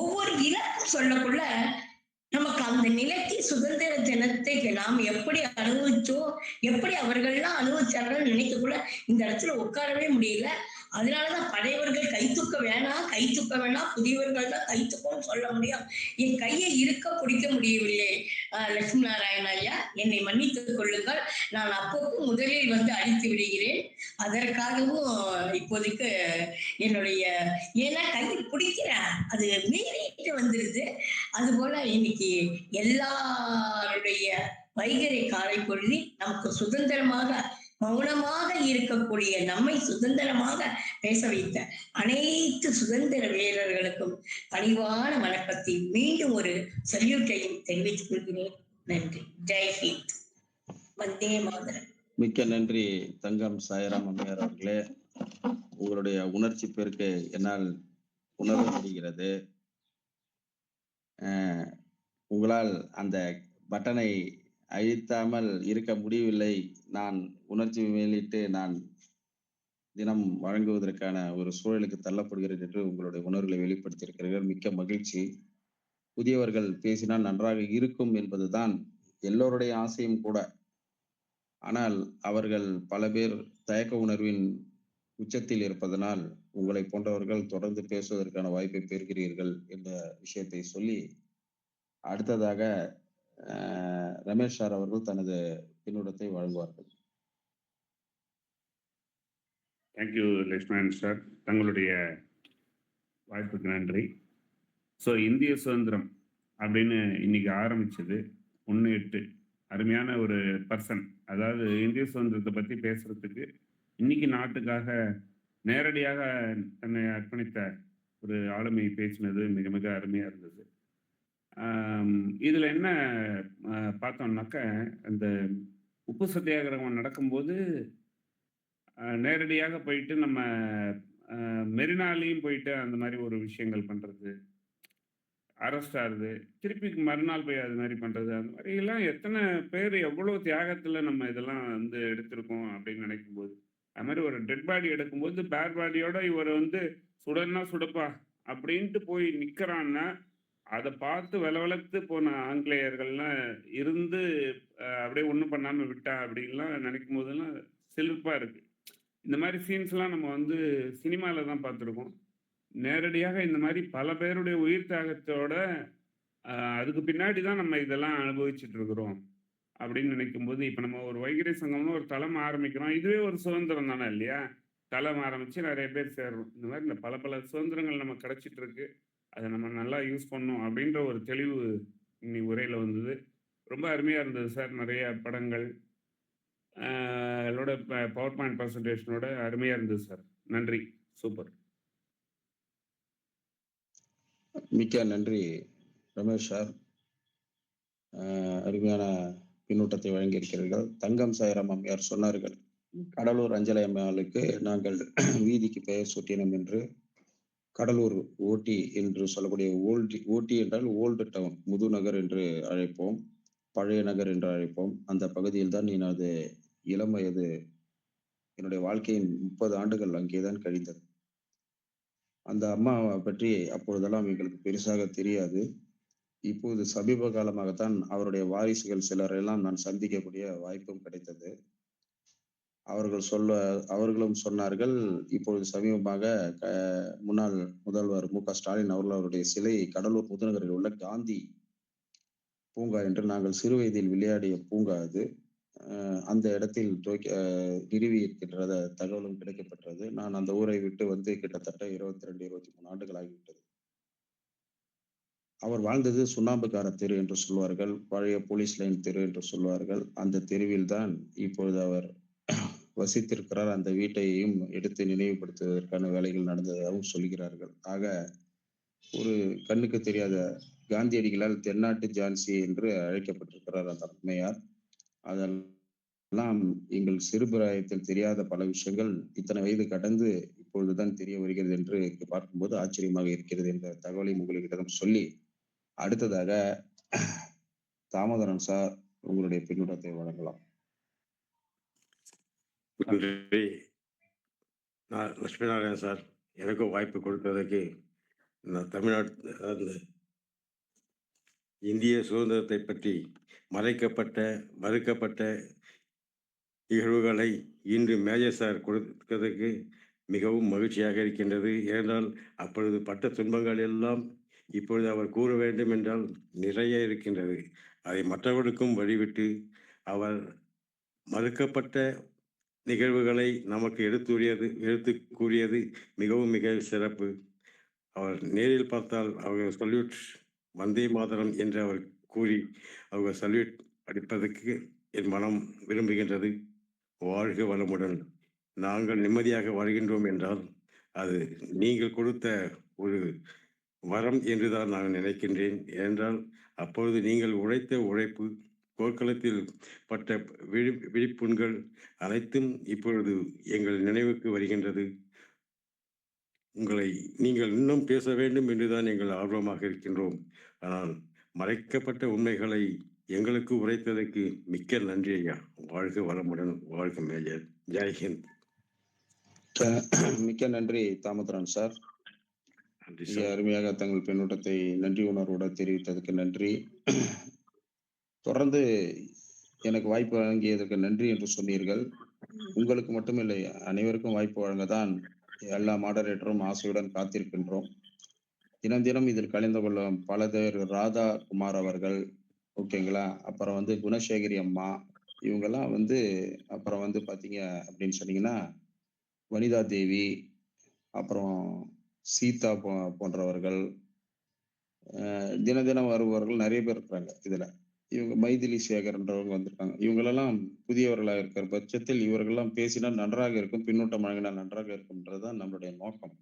ஒவ்வொரு இலக்கும் சொல்லக்குள்ள நமக்கு அந்த நிலத்தி சுதந்திர தினத்தை நாம் எப்படி அனுபவிச்சோம், எப்படி அவர்கள்லாம் அனுபவிச்சார்கள் நினைக்கக்குள்ள இந்த இடத்துல உட்காரவே முடியல. அதனாலதான் பழையவர்கள் கை தூக்க வேணாம், புதியவர்கள் தான் கை தூக்கம்னு சொல்ல முடியும். என் கையை இருக்க பிடிக்க முடியவில்லை. லட்சுமி நாராயண ஐயா, என்னை மன்னித்துக் கொள்ளுங்கள். நான் அப்போது முதலில் அழித்து விடுகிறேன். அதற்காகவும் இப்போதைக்கு என்னுடைய ஏன்னா கையை பிடிக்கிறேன், அது மீறிட்டு வந்துருது. அது போல இன்னைக்கு எல்லாருடைய வைகரை காலை பொழுது நமக்கு சுதந்திரமாக மௌனமாக இருக்கக்கூடிய நம்மை சுதந்திரமாக பேச வைத்த அனைத்து சுதந்திர வீரர்களுக்கும் பணிவான வணக்கத்தை மீண்டும் ஒரு சல்யூட்டையும் தெரிவித்துக் கொள்கிறேன். நன்றி. ஜெய்ஹிந்த். வந்தே மாதரம். மிக்க நன்றி தங்கம் சாய்ராம் அம்மையார் அவர்களே. உங்களுடைய உணர்ச்சி பெருக்கு என்னால் உணர முடிகிறது. உங்களால் அந்த பட்டனை அழித்தாமல் இருக்க முடியவில்லை. நான் உணர்ச்சி மேலிட்டு நான் தினம் வழங்குவதற்கான ஒரு சூழலுக்கு தள்ளப்படுகிறேன் என்று உங்களுடைய உணர்வுகளை வெளிப்படுத்தியிருக்கிறீர்கள். மிக்க மகிழ்ச்சி. புதியவர்கள் பேசினால் நன்றாக இருக்கும் என்பதுதான் எல்லோருடைய ஆசையும் கூட. ஆனால் அவர்கள் பல பேர் தயக்க உணர்வின் உச்சத்தில் இருப்பதனால் உங்களை போன்றவர்கள் தொடர்ந்து பேசுவதற்கான வாய்ப்பை பெறுகிறீர்கள் என்ற விஷயத்தை சொல்லி அடுத்ததாக ரமேஷ் சார் அவர்கள் தனது பின்னூட்டத்தை வழங்குவார்கள். தேங்க்யூ லட்சுமணன் சார், தங்களுடைய வாய்ப்புக்கு நன்றி. ஸோ இந்திய சுதந்திரம் அப்படின்னு இன்னைக்கு ஆரம்பிச்சது 1/8. அருமையான ஒரு பர்சன், அதாவது இந்திய சுதந்திரத்தை பற்றி பேசுறதுக்கு இன்னைக்கு நாட்டுக்காக நேரடியாக தன்னை அர்ப்பணித்த ஒரு ஆளுமை பேசினது மிக மிக அருமையாக இருந்தது. இதில் என்ன பார்த்தோம்னாக்க, அந்த உப்பு சத்தியாகிரகம் நடக்கும்போது நேரடியாக போயிட்டு நம்ம மெரினாலையும் போயிட்டு அந்த மாதிரி ஒரு விஷயங்கள் பண்ணுறது, அரெஸ்ட் ஆகுது, திருப்பி மறுநாள் போய் அது மாதிரி பண்ணுறது, அந்த மாதிரி எல்லாம் எத்தனை பேர் எவ்வளோ தியாகத்தில் நம்ம இதெல்லாம் வந்து எடுத்திருக்கோம் அப்படின்னு நினைக்கும்போது, அது மாதிரி ஒரு டெட் பாடி எடுக்கும்போது பேட் பாடியோட இவர் வந்து சுடன்னா சுடப்பா அப்படின்ட்டு போய் நிற்கிறான்னா, அதை பார்த்து வளவளத்து போன ஆங்கிலேயர்கள்லாம் இருந்து அப்படியே ஒன்றும் பண்ணாமல் விட்டா அப்படின்லாம் நினைக்கும் போதெல்லாம் சிலிர்ப்பாக இருக்குது. இந்த மாதிரி சீன்ஸ்லாம் நம்ம வந்து சினிமாவில் தான் பார்த்துருக்கோம். நேரடியாக இந்த மாதிரி பல பேருடைய உயிர் தியாகத்தோட அதுக்கு பின்னாடி தான் நம்ம இதெல்லாம் அனுபவிச்சுட்டு இருக்கிறோம் அப்படின்னு நினைக்கும்போது, இப்போ நம்ம ஒரு வைகறை சங்கம்னு ஒரு தளம் ஆரம்பிக்கிறோம். இதுவே ஒரு சுதந்திரம் தானே இல்லையா? தளம் ஆரம்பித்து நிறைய பேர் சேர்றோம். இந்த மாதிரி இந்த பல சுதந்திரங்கள் நம்ம கிடைச்சிட்டு இருக்கு. அதை நம்ம நல்லா யூஸ் பண்ணணும் அப்படின்ற ஒரு தெளிவு இன்னைக்கு உரையில் வந்தது. ரொம்ப அருமையாக இருந்தது சார். நிறைய படங்கள் அதோட பவர் பாயிண்ட் ப்ரெசன்டேஷனோட அருமையாக இருந்தது சார். நன்றி, சூப்பர். மிக்க நன்றி ரமேஷ் சார், அருமையான பின்னூட்டத்தை வழங்கியிருக்கிறீர்கள். தங்கம் சாய்ராம் அம்மையார் சொன்னார்கள், கடலூர் அஞ்சலை அம்மையாளுக்கு நாங்கள் வீதிக்கு பெயர் சூட்டினோம் என்று. கடலூர் ஓட்டி என்று சொல்லக்கூடிய ஓட்டி என்றால் ஓல்டு டவுன், முதுநகர் என்று அழைப்போம், பழைய நகர் என்று அழைப்போம். அந்த பகுதியில் தான் எனது இளம் வயது, என்னுடைய வாழ்க்கையின் 30 ஆண்டுகள் அங்கேதான் கழிந்தது. அந்த அம்மாவை பற்றி அப்பொழுதெல்லாம் எங்களுக்கு பெருசாக தெரியாது. இப்போது சமீப காலமாகத்தான் அவருடைய வாரிசுகள் சிலரெல்லாம் நான் சந்திக்கக்கூடிய வாய்ப்பும் கிடைத்தது. அவர்களும் சொன்னார்கள், இப்பொழுது சமீபமாக முன்னாள் முதல்வர் மு.க. ஸ்டாலின் அவர்களுடைய சிலை கடலூர் முதுநகரில் உள்ள காந்தி பூங்கா என்று நாங்கள் சிறு வயதில் விளையாடிய பூங்கா அது, அந்த இடத்தில் நிறுவி இருக்கின்ற தகவலும் கிடைக்கப்பட்டது. நான் அந்த ஊரை விட்டு வந்து கிட்டத்தட்ட 22, 23 ஆண்டுகள் ஆகிவிட்டது. அவர் வாழ்ந்தது சுண்ணாம்புக்கார தெரு என்று சொல்வார்கள், பழைய போலீஸ் லைன் தெரு என்று சொல்வார்கள். அந்த தெருவில் தான் இப்பொழுது அவர் வசித்திருக்கிறார். அந்த வீட்டையும் எடுத்து நினைவுபடுத்துவதற்கான வேலைகள் நடந்ததாகவும் சொல்கிறார்கள். ஆக ஒரு கண்ணுக்கு தெரியாத காந்தியடிகளால் தென்னாட்டு ஜான்சி என்று அழைக்கப்பட்டிருக்கிறார் அந்த அம்மையார். அதெல்லாம் எங்கள் சிறுபிராயத்தில் தெரியாத பல விஷயங்கள் இத்தனை வயது கடந்து இப்பொழுதுதான் தெரிய வருகிறது என்று பார்க்கும்போது ஆச்சரியமாக இருக்கிறது என்ற தகவலையும் உங்களிடம் சொல்லி, அடுத்ததாக தாமோதரன் சார் உங்களுடைய பின்னூட்டத்தை வழங்கலாம். நன்றி. நான் லட்சுமி நாராயணன் சார், எனக்கும் வாய்ப்பு கொடுத்ததுக்கு. நான் தமிழ்நாட்டு இந்திய சுதந்திரத்தை பற்றி மறுக்கப்பட்ட நிகழ்வுகளை இன்று மேஜர் சார் கொடுத்ததுக்கு மிகவும் மகிழ்ச்சியாக இருக்கின்றது. ஏனென்றால் அப்பொழுது பட்ட துன்பங்கள் எல்லாம் இப்பொழுது அவர் கூற வேண்டும் என்றால் நிறைய இருக்கின்றது. அதை மற்றவர்களுக்கும் வழிவிட்டு அவர் மறுக்கப்பட்ட நிகழ்வுகளை நமக்கு எடுத்து கூறியது மிகவும் மிக சிறப்பு. அவர் நேரில் பார்த்தால் அவர் சல்யூட் வந்தே மாதரம் என்று அவர் கூறி அவர் சல்யூட் அடிப்பதற்கு என் மனம் விரும்புகின்றது. வாழ்க வளமுடன். நாங்கள் நிம்மதியாக வாழ்கின்றோம் என்றால் அது நீங்கள் கொடுத்த ஒரு வரம் என்றுதான் நான் நினைக்கின்றேன். ஏனென்றால் அப்பொழுது நீங்கள் உழைத்த உழைப்பு, போர்க்களத்தில் பட்ட விழிப்புண்கள் அனைத்தும் இப்பொழுது எங்கள் நினைவுக்கு வருகின்றது. நீங்கள் இன்னும் பேச வேண்டும் என்றுதான் எங்கள் ஆர்வமாக இருக்கின்றோம். ஆனால் மறைக்கப்பட்ட உண்மைகளை எங்களுக்கு உரைத்ததற்கு மிக்க நன்றி ஐயா. வாழ்க வளமுடன். வாழ்க மேஜர். ஜெய்ஹிந்த். மிக்க நன்றி தாமோதரன் சார். மிக அருமையாக தங்கள் பின்னூட்டத்தை நன்றி உணர்வோடு தெரிவித்ததுக்கு நன்றி. தொடர்ந்து எனக்கு வாய்ப்பு வழங்கியதற்கு நன்றி என்று சொன்னீர்கள். உங்களுக்கு மட்டுமில்லை, அனைவருக்கும் வாய்ப்பு வழங்கதான் எல்லா மாடரேட்டரும் ஆசையுடன் காத்திருக்கின்றோம். தினம் தினம் இதில் கலந்து கொள்ளும் பல பேர் ராதா குமார் அவர்கள், ஓகேங்களா? அப்புறம் வந்து குணசேகரி அம்மா, இவங்கெல்லாம் வந்து அப்புறம் வந்து பார்த்தீங்க அப்படின்னு சொன்னீங்கன்னா, வனிதா தேவி, அப்புறம் சீதா போன்றவர்கள், தினம் தினம் வருபவர்கள் நிறைய பேர் இருக்கிறாங்க இதுல. இவங்க மைதிலி சேகர்ன்றவங்க வந்திருக்காங்க. இவங்களெல்லாம் புதியவர்களா இருக்கிற பட்சத்தில் இவர்கள்லாம் பேசினால் நன்றாக இருக்கும், பின்னூட்டம் வழங்கினால் நன்றாக இருக்கும்ன்றது தான் நம்மளுடைய நோக்கம்.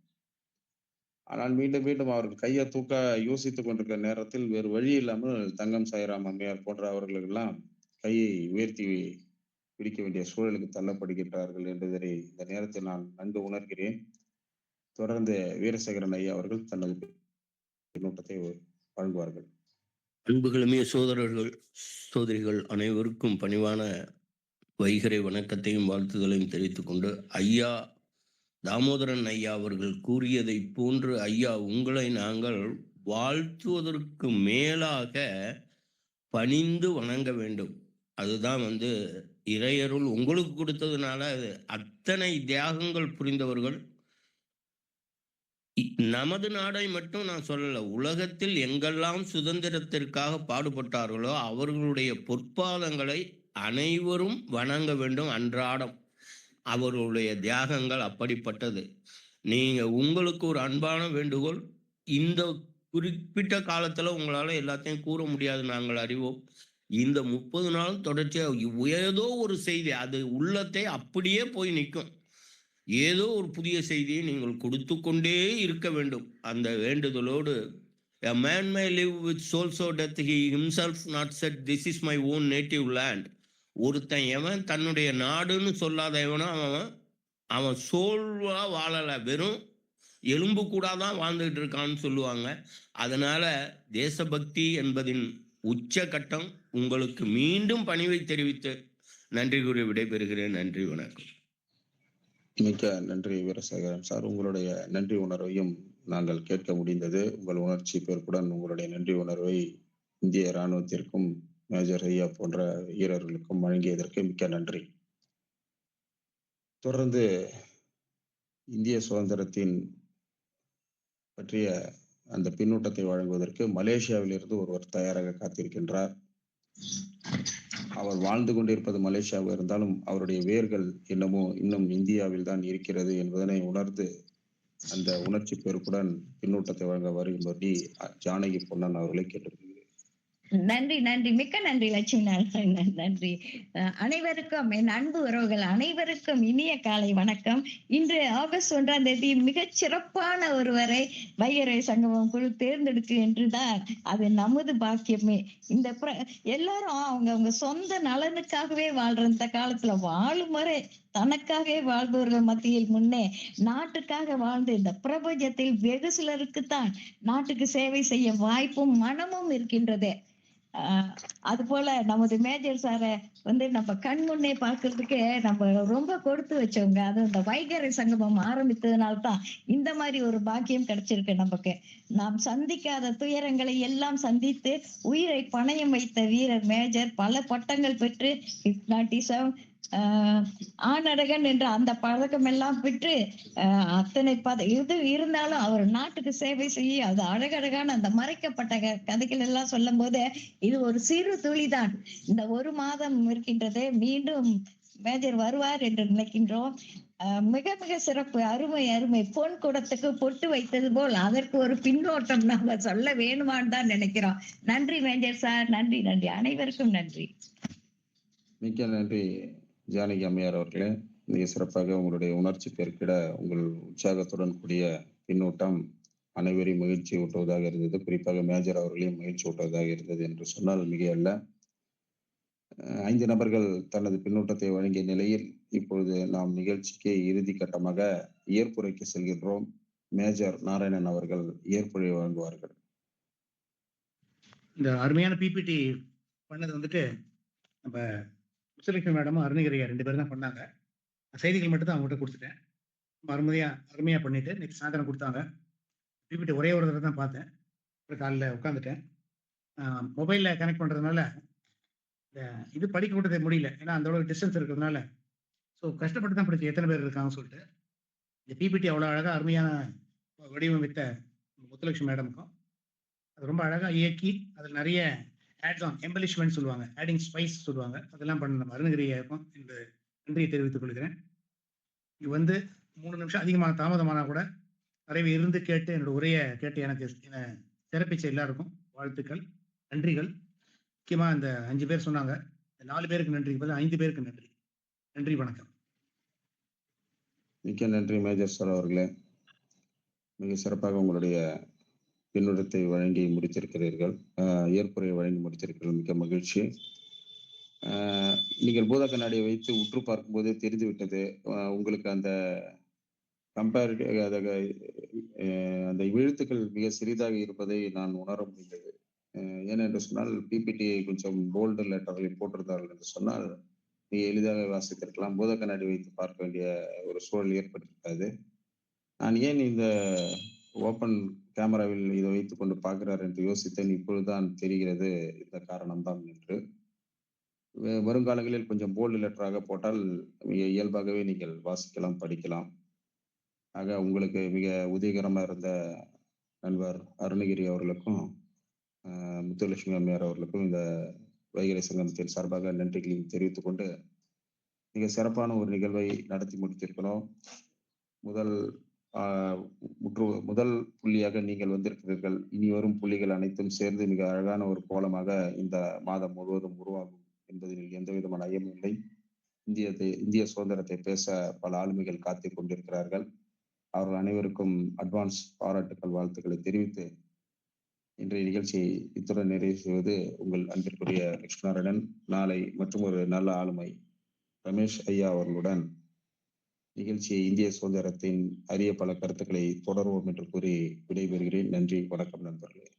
ஆனால் மீண்டும் மீண்டும் அவர்கள் கையை தூக்க யோசித்துக் கொண்டிருக்கிற நேரத்தில் வேறு வழி இல்லாமல் தங்கம் சாய்ராம் அம்மையார் போன்ற அவர்களுக்கெல்லாம் கையை உயர்த்தி பிடிக்க வேண்டிய சூழலுக்கு தள்ளப்படுகின்றார்கள் என்பதை இந்த நேரத்தில் நான் நன்கு உணர்கிறேன். தொடர்ந்து வீரசேகரன் ஐயா அவர்கள் தனது பின்னூட்டத்தை வழங்குவார்கள். அன்புகளுமே சோதரர்கள் சோதரிகள் அனைவருக்கும் பணிவான வைகரை வணக்கத்தையும் வாழ்த்துதலையும் தெரிவித்துக் கொண்டு, ஐயா தாமோதரன் ஐயா அவர்கள் கூறியதை போன்று ஐயா உங்களை நாங்கள் வாழ்த்துவதற்கு மேலாக பணிந்து வணங்க வேண்டும். அதுதான் இறையருள் உங்களுக்கு கொடுத்ததுனால அத்தனை தியாகங்கள் புரிந்தவர்கள். நமது நாடை மட்டும் நான் சொல்லல, உலகத்தில் எங்கெல்லாம் சுதந்திரத்திற்காக பாடுபட்டார்களோ அவர்களுடைய பொற்பாதங்களை அனைவரும் வணங்க வேண்டும் அன்றாடம். அவர்களுடைய தியாகங்கள் அப்படிப்பட்டது. நீங்க உங்களுக்கு ஒரு அன்பான வேண்டுகோள், இந்த குறிப்பிட்ட காலத்துல உங்களால எல்லாத்தையும் கூற முடியாது, நாங்கள் அறிவோம். இந்த 30 நாள் தொடர்ச்சியா ஏதோ ஒரு செய்தி அது உள்ளத்தை அப்படியே போய் நிற்கும். ஏதோ ஒரு புதிய செய்தியை நீங்கள் கொடுத்து கொண்டே இருக்க வேண்டும். அந்த வேண்டுதலோடு, a man may live with soul so death he himself not said this is my own native land. ஒருத்தன் எவன் தன்னுடைய நாடுன்னு சொல்லாத எவனோ அவன் சோல்வா வாழல, வெறும் எலும்பு கூடாதான் வாழ்ந்துகிட்டு இருக்கான்னு சொல்லுவாங்க. அதனால தேசபக்தி என்பதின் உச்சகட்டம். உங்களுக்கு மீண்டும் பணிவை தெரிவித்து நன்றி கூறி விடைபெறுகிறேன். நன்றி, வணக்கம். மிக்க நன்றி வீரசேகரன் சார். உங்களுடைய நன்றி உணர்வையும் நாங்கள் கேட்க முடிந்தது. உங்கள் உணர்ச்சி பெருக்குடன் உங்களுடைய நன்றி உணர்வை இந்திய இராணுவத்திற்கும் மேஜர் ஐயா போன்ற வீரர்களுக்கும் வழங்கியதற்கு மிக்க நன்றி. தொடர்ந்து இந்திய சுதந்திரத்தின் பற்றிய அந்த பின்னூட்டத்தை வழங்குவதற்கு மலேசியாவிலிருந்து ஒருவர் தயாராக காத்திருக்கின்றார். அவர் வாழ்ந்து கொண்டிருப்பது மலேசியாவில் இருந்தாலும் அவருடைய வேர்கள் இன்னும் இந்தியாவில் தான் இருக்கிறது என்பதனை உணர்ந்து அந்த உணர்ச்சி பெருக்குடன் பின்னூட்டத்தை வழங்க வரும்படி ஜானகி பொன்னன் அவர்களை கேட்டிருக்கிறேன். நன்றி நன்றி, மிக்க நன்றி லட்சுமி நாராயணன். நன்றி. அனைவருக்கும், என் அன்பு உறவுகள் அனைவருக்கும் இனிய காலை வணக்கம். இன்று ஆகஸ்ட் 1ஆம் தேதி மிகச் சிறப்பான ஒருவரை வைகரை சங்கமம் குழு தேர்ந்தெடுக்கு என்றுதான் அது நமது பாக்கியமே. இந்த எல்லாரும் அவங்க சொந்த நலனுக்காகவே வாழ்ற இந்த காலத்துல வாழும் வரை தனக்காகவே வாழ்பவர்கள் மத்தியில் முன்னே நாட்டுக்காக வாழ்ந்து இந்த பிரபஞ்சத்தில் வெகு சிலருக்குத்தான் நாட்டுக்கு சேவை செய்ய வாய்ப்பும் மனமும் இருக்கின்றது. அது போல நமது மேஜர் சாரை நம்ம கண் முன்னே பார்க்கறதுக்கு நம்ம ரொம்ப கொடுத்து வச்சவங்க. அது இந்த வைகரை சங்கமம் ஆரம்பித்ததுனால்தான் இந்த மாதிரி ஒரு பாக்கியம் கிடைச்சிருக்கு நமக்கு. நாம் சந்திக்காத துயரங்களை எல்லாம் சந்தித்து உயிரை பணயம் வைத்த வீரர் மேஜர் பல பட்டங்கள் பெற்று ஹிப்னாட்டிசம், ஆணழகன் என்ற அந்த பழக்கம் எல்லாம் பெற்று அத்தனை இது இருந்தாலும் அவர் நாட்டுக்கு சேவை செய்ய அது அழகழகான அந்த மறைக்கப்பட்ட கதைகள் எல்லாம் சொல்லும் போது இது ஒரு சிறு துளிதான். இந்த 1 மாதம் இருக்கின்றதே, மீண்டும் மேஜர் வருவார் என்று நினைக்கின்றோம். மிக மிக சிறப்பு, அருமை அருமை. பொன் குடத்துக்கு பொட்டு வைத்தது போல் அதற்கு ஒரு பின்னோட்டம் நாம சொல்ல வேணுமான்னு தான் நினைக்கிறோம். நன்றி மேஜர் சார், நன்றி நன்றி, அனைவருக்கும் நன்றி. மிக்க நன்றி ஜானகி அம்மையார் அவர்களே. மிக சிறப்பாக உங்களுடைய உணர்ச்சி பெருக்கிட உங்கள் உற்சாகத்துடன் கூடிய பின்னூட்டம் அனைவரையும் மகிழ்ச்சி ஊட்டுவதாக இருந்தது. குறிப்பாக மேஜர் அவர்களையும் மகிழ்ச்சி ஊட்டுவதாக இருந்தது என்று சொன்னால் மிகையல்ல. 5 நபர்கள் தனது பின்னூட்டத்தை வழங்கிய நிலையில் இப்பொழுது நாம் நிகழ்ச்சிக்கு இறுதி கட்டமாக ஏற்புரைக்கு செல்கின்றோம். மேஜர் நாராயணன் அவர்கள் ஏற்புரை வழங்குவார்கள். இந்த அருமையான பிபிடி பண்ணது நம்ம முத்துலட்சுமி மேடமும் அருணகிரியா 2 பேரும் தான் பண்ணாங்க. செய்திகள் மட்டும் தான் அவங்ககிட்ட கொடுத்துட்டேன். அருமையா பண்ணிட்டு நேற்று சாயந்தரம் கொடுத்தாங்க. பிபிடி ஒரே ஒரு தடவை தான் பார்த்தேன். காலையில் உட்காந்துட்டேன். மொபைலில் கனெக்ட் பண்ணுறதுனால இது படிக்க விட்டதே முடியல. ஏன்னா அந்த அளவுக்கு டிஸ்டன்ஸ் இருக்கிறதுனால ஸோ கஷ்டப்பட்டு தான் படிச்சு எத்தனை பேர் இருக்காங்கன்னு சொல்லிட்டு. இந்த பிபிடி அவ்வளோ அழகாக அருமையான வடிவமைத்த முத்துலட்சுமி மேடமுக்கும். அது ரொம்ப அழகா இயக்கி அதில் நிறைய ஆட்ஸ் ஆன் எம்பலிஷ்மெண்ட் சொல்லுவாங்க, ஆடிங் ஸ்பைஸ் சொல்லுவாங்க, அதெல்லாம் பண்ண நம்ம அருணகிரியாருக்கும் இந்த நன்றியை தெரிவித்துக் கொள்கிறேன். இது வந்து 3 நிமிஷம் அதிகமாக தாமதமானா கூட நிறைய இருந்து கேட்டு என்னோட உரையை கேட்டு எனக்கு சிறப்பிச்ச எல்லாருக்கும் வாழ்த்துக்கள், நன்றிகள். முக்கியமா இந்த 5 பேர் சொன்னாங்க, 4 பேருக்கு நன்றி, 5 பேருக்கு நன்றி. நன்றி, வணக்கம். மிக்க நன்றி மேஜர் சார் அவர்களே. மிக சிறப்பாக உங்களுடைய பின்னுரத்தை வழங்கி முடித்திருக்கிறீர்கள், ஏற்புரையை வழங்கி முடித்திருக்கிறீர்கள். மிக்க மகிழ்ச்சி. நீங்கள் பூத கண்ணாடியை வைத்து உற்று பார்க்கும்போதே தெரிந்துவிட்டது உங்களுக்கு அந்த அந்த எழுத்துக்கள் மிக சிறிதாக இருப்பதை நான் உணர முடிந்தது. ஏனென்று சொன்னால் பிபிடியை கொஞ்சம் போல்டு லெட்டர்களில் போட்டிருந்தார்கள் என்று சொன்னால் மிக எளிதாக வாசித்திருக்கலாம். பூத கண்ணாடி வைத்து பார்க்க வேண்டிய ஒரு சூழல் ஏற்பட்டிருக்காது. நான் ஏன் இந்த ஓப்பன் கேமராவில் இதை வைத்துக் கொண்டு பார்க்கிறார் என்று யோசித்தேன். இப்பொழுதுதான் தெரிகிறது இந்த காரணம்தான் என்று. வருங்காலங்களில் கொஞ்சம் போல்டு லெட்டராக போட்டால் மிக இயல்பாகவே நீங்கள் வாசிக்கலாம், படிக்கலாம். ஆக உங்களுக்கு மிக உதவிகரமாக இருந்த நண்பர் அருணகிரி அவர்களுக்கும் முத்துலட்சுமி அம்மையார் அவர்களுக்கும் இந்த வைகறை சங்கத்தின் சார்பாக நன்றிகளையும் தெரிவித்துக் கொண்டு மிக சிறப்பான ஒரு நிகழ்வை நடத்தி முடித்திருக்கிறோம். முதல் புள்ளியாக நீங்கள் வந்திருக்கிறீர்கள். இனி வரும் புள்ளிகள் அனைத்தும் சேர்ந்து மிக அழகான ஒரு கோலமாக இந்த மாதம் முழுவதும் உருவாகும் என்பதில் எந்த விதமான ஐயமும் இல்லை. இந்திய சுதந்திரத்தை பேச பல ஆளுமைகள் காத்துக் கொண்டிருக்கிறார்கள். அவர்கள் அனைவருக்கும் அட்வான்ஸ் பாராட்டுக்கள், வாழ்த்துக்களை தெரிவித்து இன்றைய நிகழ்ச்சியை இத்துடன் நிறைவு செய்வது உங்கள் அன்பிற்குரிய லட்சுமணன். நாளை மற்றும் ஒரு நல்ல ஆளுமை ரமேஷ் ஐயா அவர்களுடன் நிகழ்ச்சியை இந்திய சுதந்திரத்தின் அரிய பல கருத்துக்களை தொடர்வோம் என்று கூறி விடைபெறுகிறேன். நன்றி, வணக்கம் நண்பர்களே.